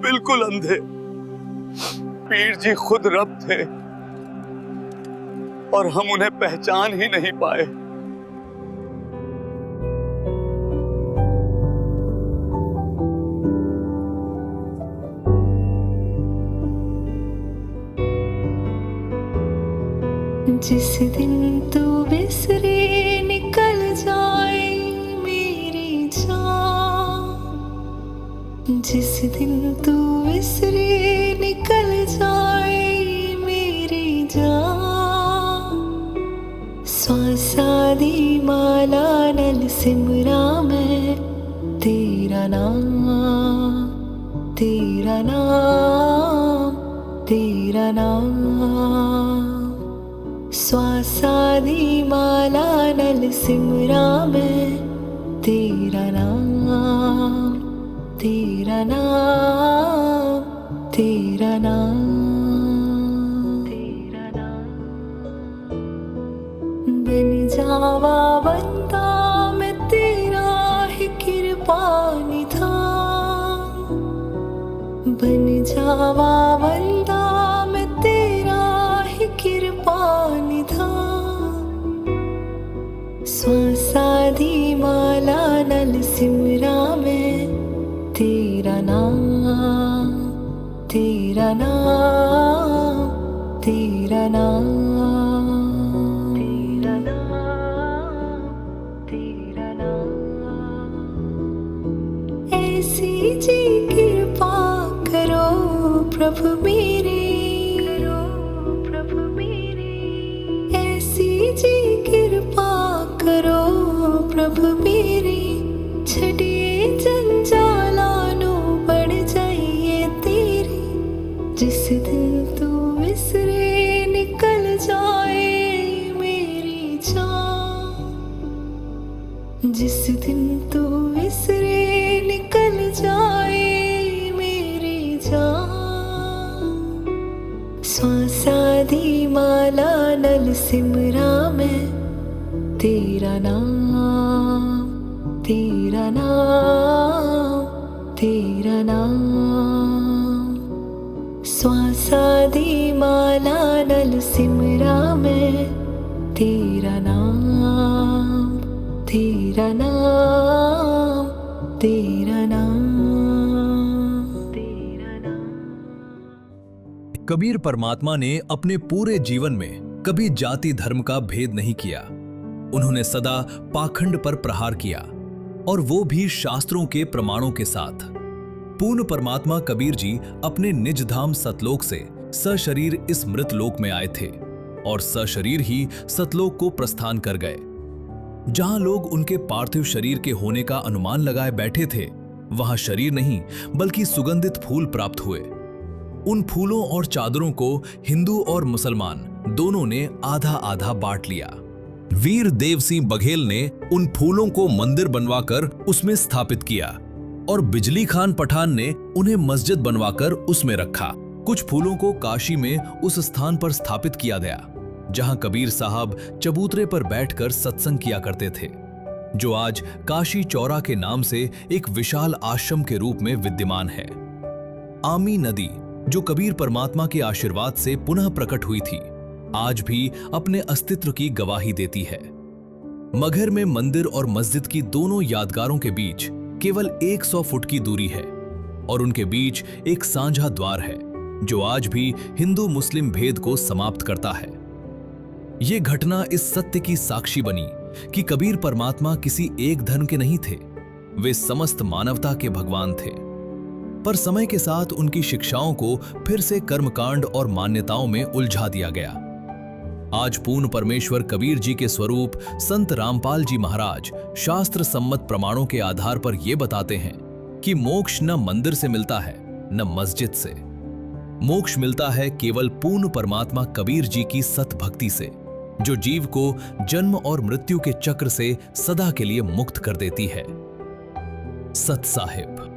बिल्कुल अंधे। पीर जी खुद रब थे और हम उन्हें पहचान ही नहीं पाए। जिस दिन तू बिसरे निकल जाए मेरी जान, जिस दिन तू बिसरे निकल जाए मेरी जान। श्वासादी माला नल सिमरा मैं तेरा नाम, तेरा नाम, तेरा नाम। श्वासादी माला नल सिमरा मैं तेरा नाम, तेरा नाम, तेरा नाम, तेरा नाम। बन जावा बंदा मैं तेरा ही कृपा निधान। बन जावा बंदा मैं तेरा ही कृपा निधान। श्वासादी माला नल सिमरा मैं तेरा नाम, तेरा नाम, तेरा नाम, तेरा नाम, तेरा नाम। ऐसी जी कृपा करो प्रभु मेरे, प्रभु मेरे। ऐसी जी कृपा करो प्रभु मेरे। छड़िए जंजालानो बढ़ जाइए तेरी। जिस दिन तू विसरे निकल जाए मेरी जान। जिस दिन तू विसरे निकल जाए मेरी जान। श्वासादी माला नल सिमरा मैं तेरा नाम, तेरा नाम, तेरा नाम। श्वासादी माला नल सिमरा मैं तेरा नाम, तेरा नाम, तेरा नाम, तेरा नाम। कबीर परमात्मा ने अपने पूरे जीवन में कभी जाति धर्म का भेद नहीं किया। उन्होंने सदा पाखंड पर प्रहार किया, और वो भी शास्त्रों के प्रमाणों के साथ। पूर्ण परमात्मा कबीर जी अपने निज धाम सतलोक से सशरीर इस मृत लोक में आए थे, और सशरीर ही सतलोक को प्रस्थान कर गए। जहां लोग उनके पार्थिव शरीर के होने का अनुमान लगाए बैठे थे, वहां शरीर नहीं बल्कि सुगंधित फूल प्राप्त हुए। उन फूलों और चादरों को हिंदू और मुसलमान दोनों ने आधा आधा बांट लिया। वीर देव सिंह बघेल ने उन फूलों को मंदिर बनवाकर उसमें स्थापित किया, और बिजली खान पठान ने उन्हें मस्जिद बनवाकर उसमें रखा। कुछ फूलों को काशी में उस स्थान पर स्थापित किया गया जहां कबीर साहब चबूतरे पर बैठकर सत्संग किया करते थे, जो आज काशी चौरा के नाम से एक विशाल आश्रम के रूप में विद्यमान है। आमी नदी, जो कबीर परमात्मा के आशीर्वाद से पुनः प्रकट हुई थी, आज भी अपने अस्तित्व की गवाही देती है। मगहर में मंदिर और मस्जिद की दोनों यादगारों के बीच केवल 100 फुट की दूरी है, और उनके बीच एक साझा द्वार है जो आज भी हिंदू मुस्लिम भेद को समाप्त करता है। यह घटना इस सत्य की साक्षी बनी कि कबीर परमात्मा किसी एक धर्म के नहीं थे, वे समस्त मानवता के भगवान थे। पर समय के साथ उनकी शिक्षाओं को फिर से कर्मकांड और मान्यताओं में उलझा दिया गया। आज पूर्ण परमेश्वर कबीर जी के स्वरूप संत रामपाल जी महाराज शास्त्र सम्मत प्रमाणों के आधार पर यह बताते हैं कि मोक्ष न मंदिर से मिलता है न मस्जिद से। मोक्ष मिलता है केवल पूर्ण परमात्मा कबीर जी की सत भक्ति से, जो जीव को जन्म और मृत्यु के चक्र से सदा के लिए मुक्त कर देती है। सत साहिब।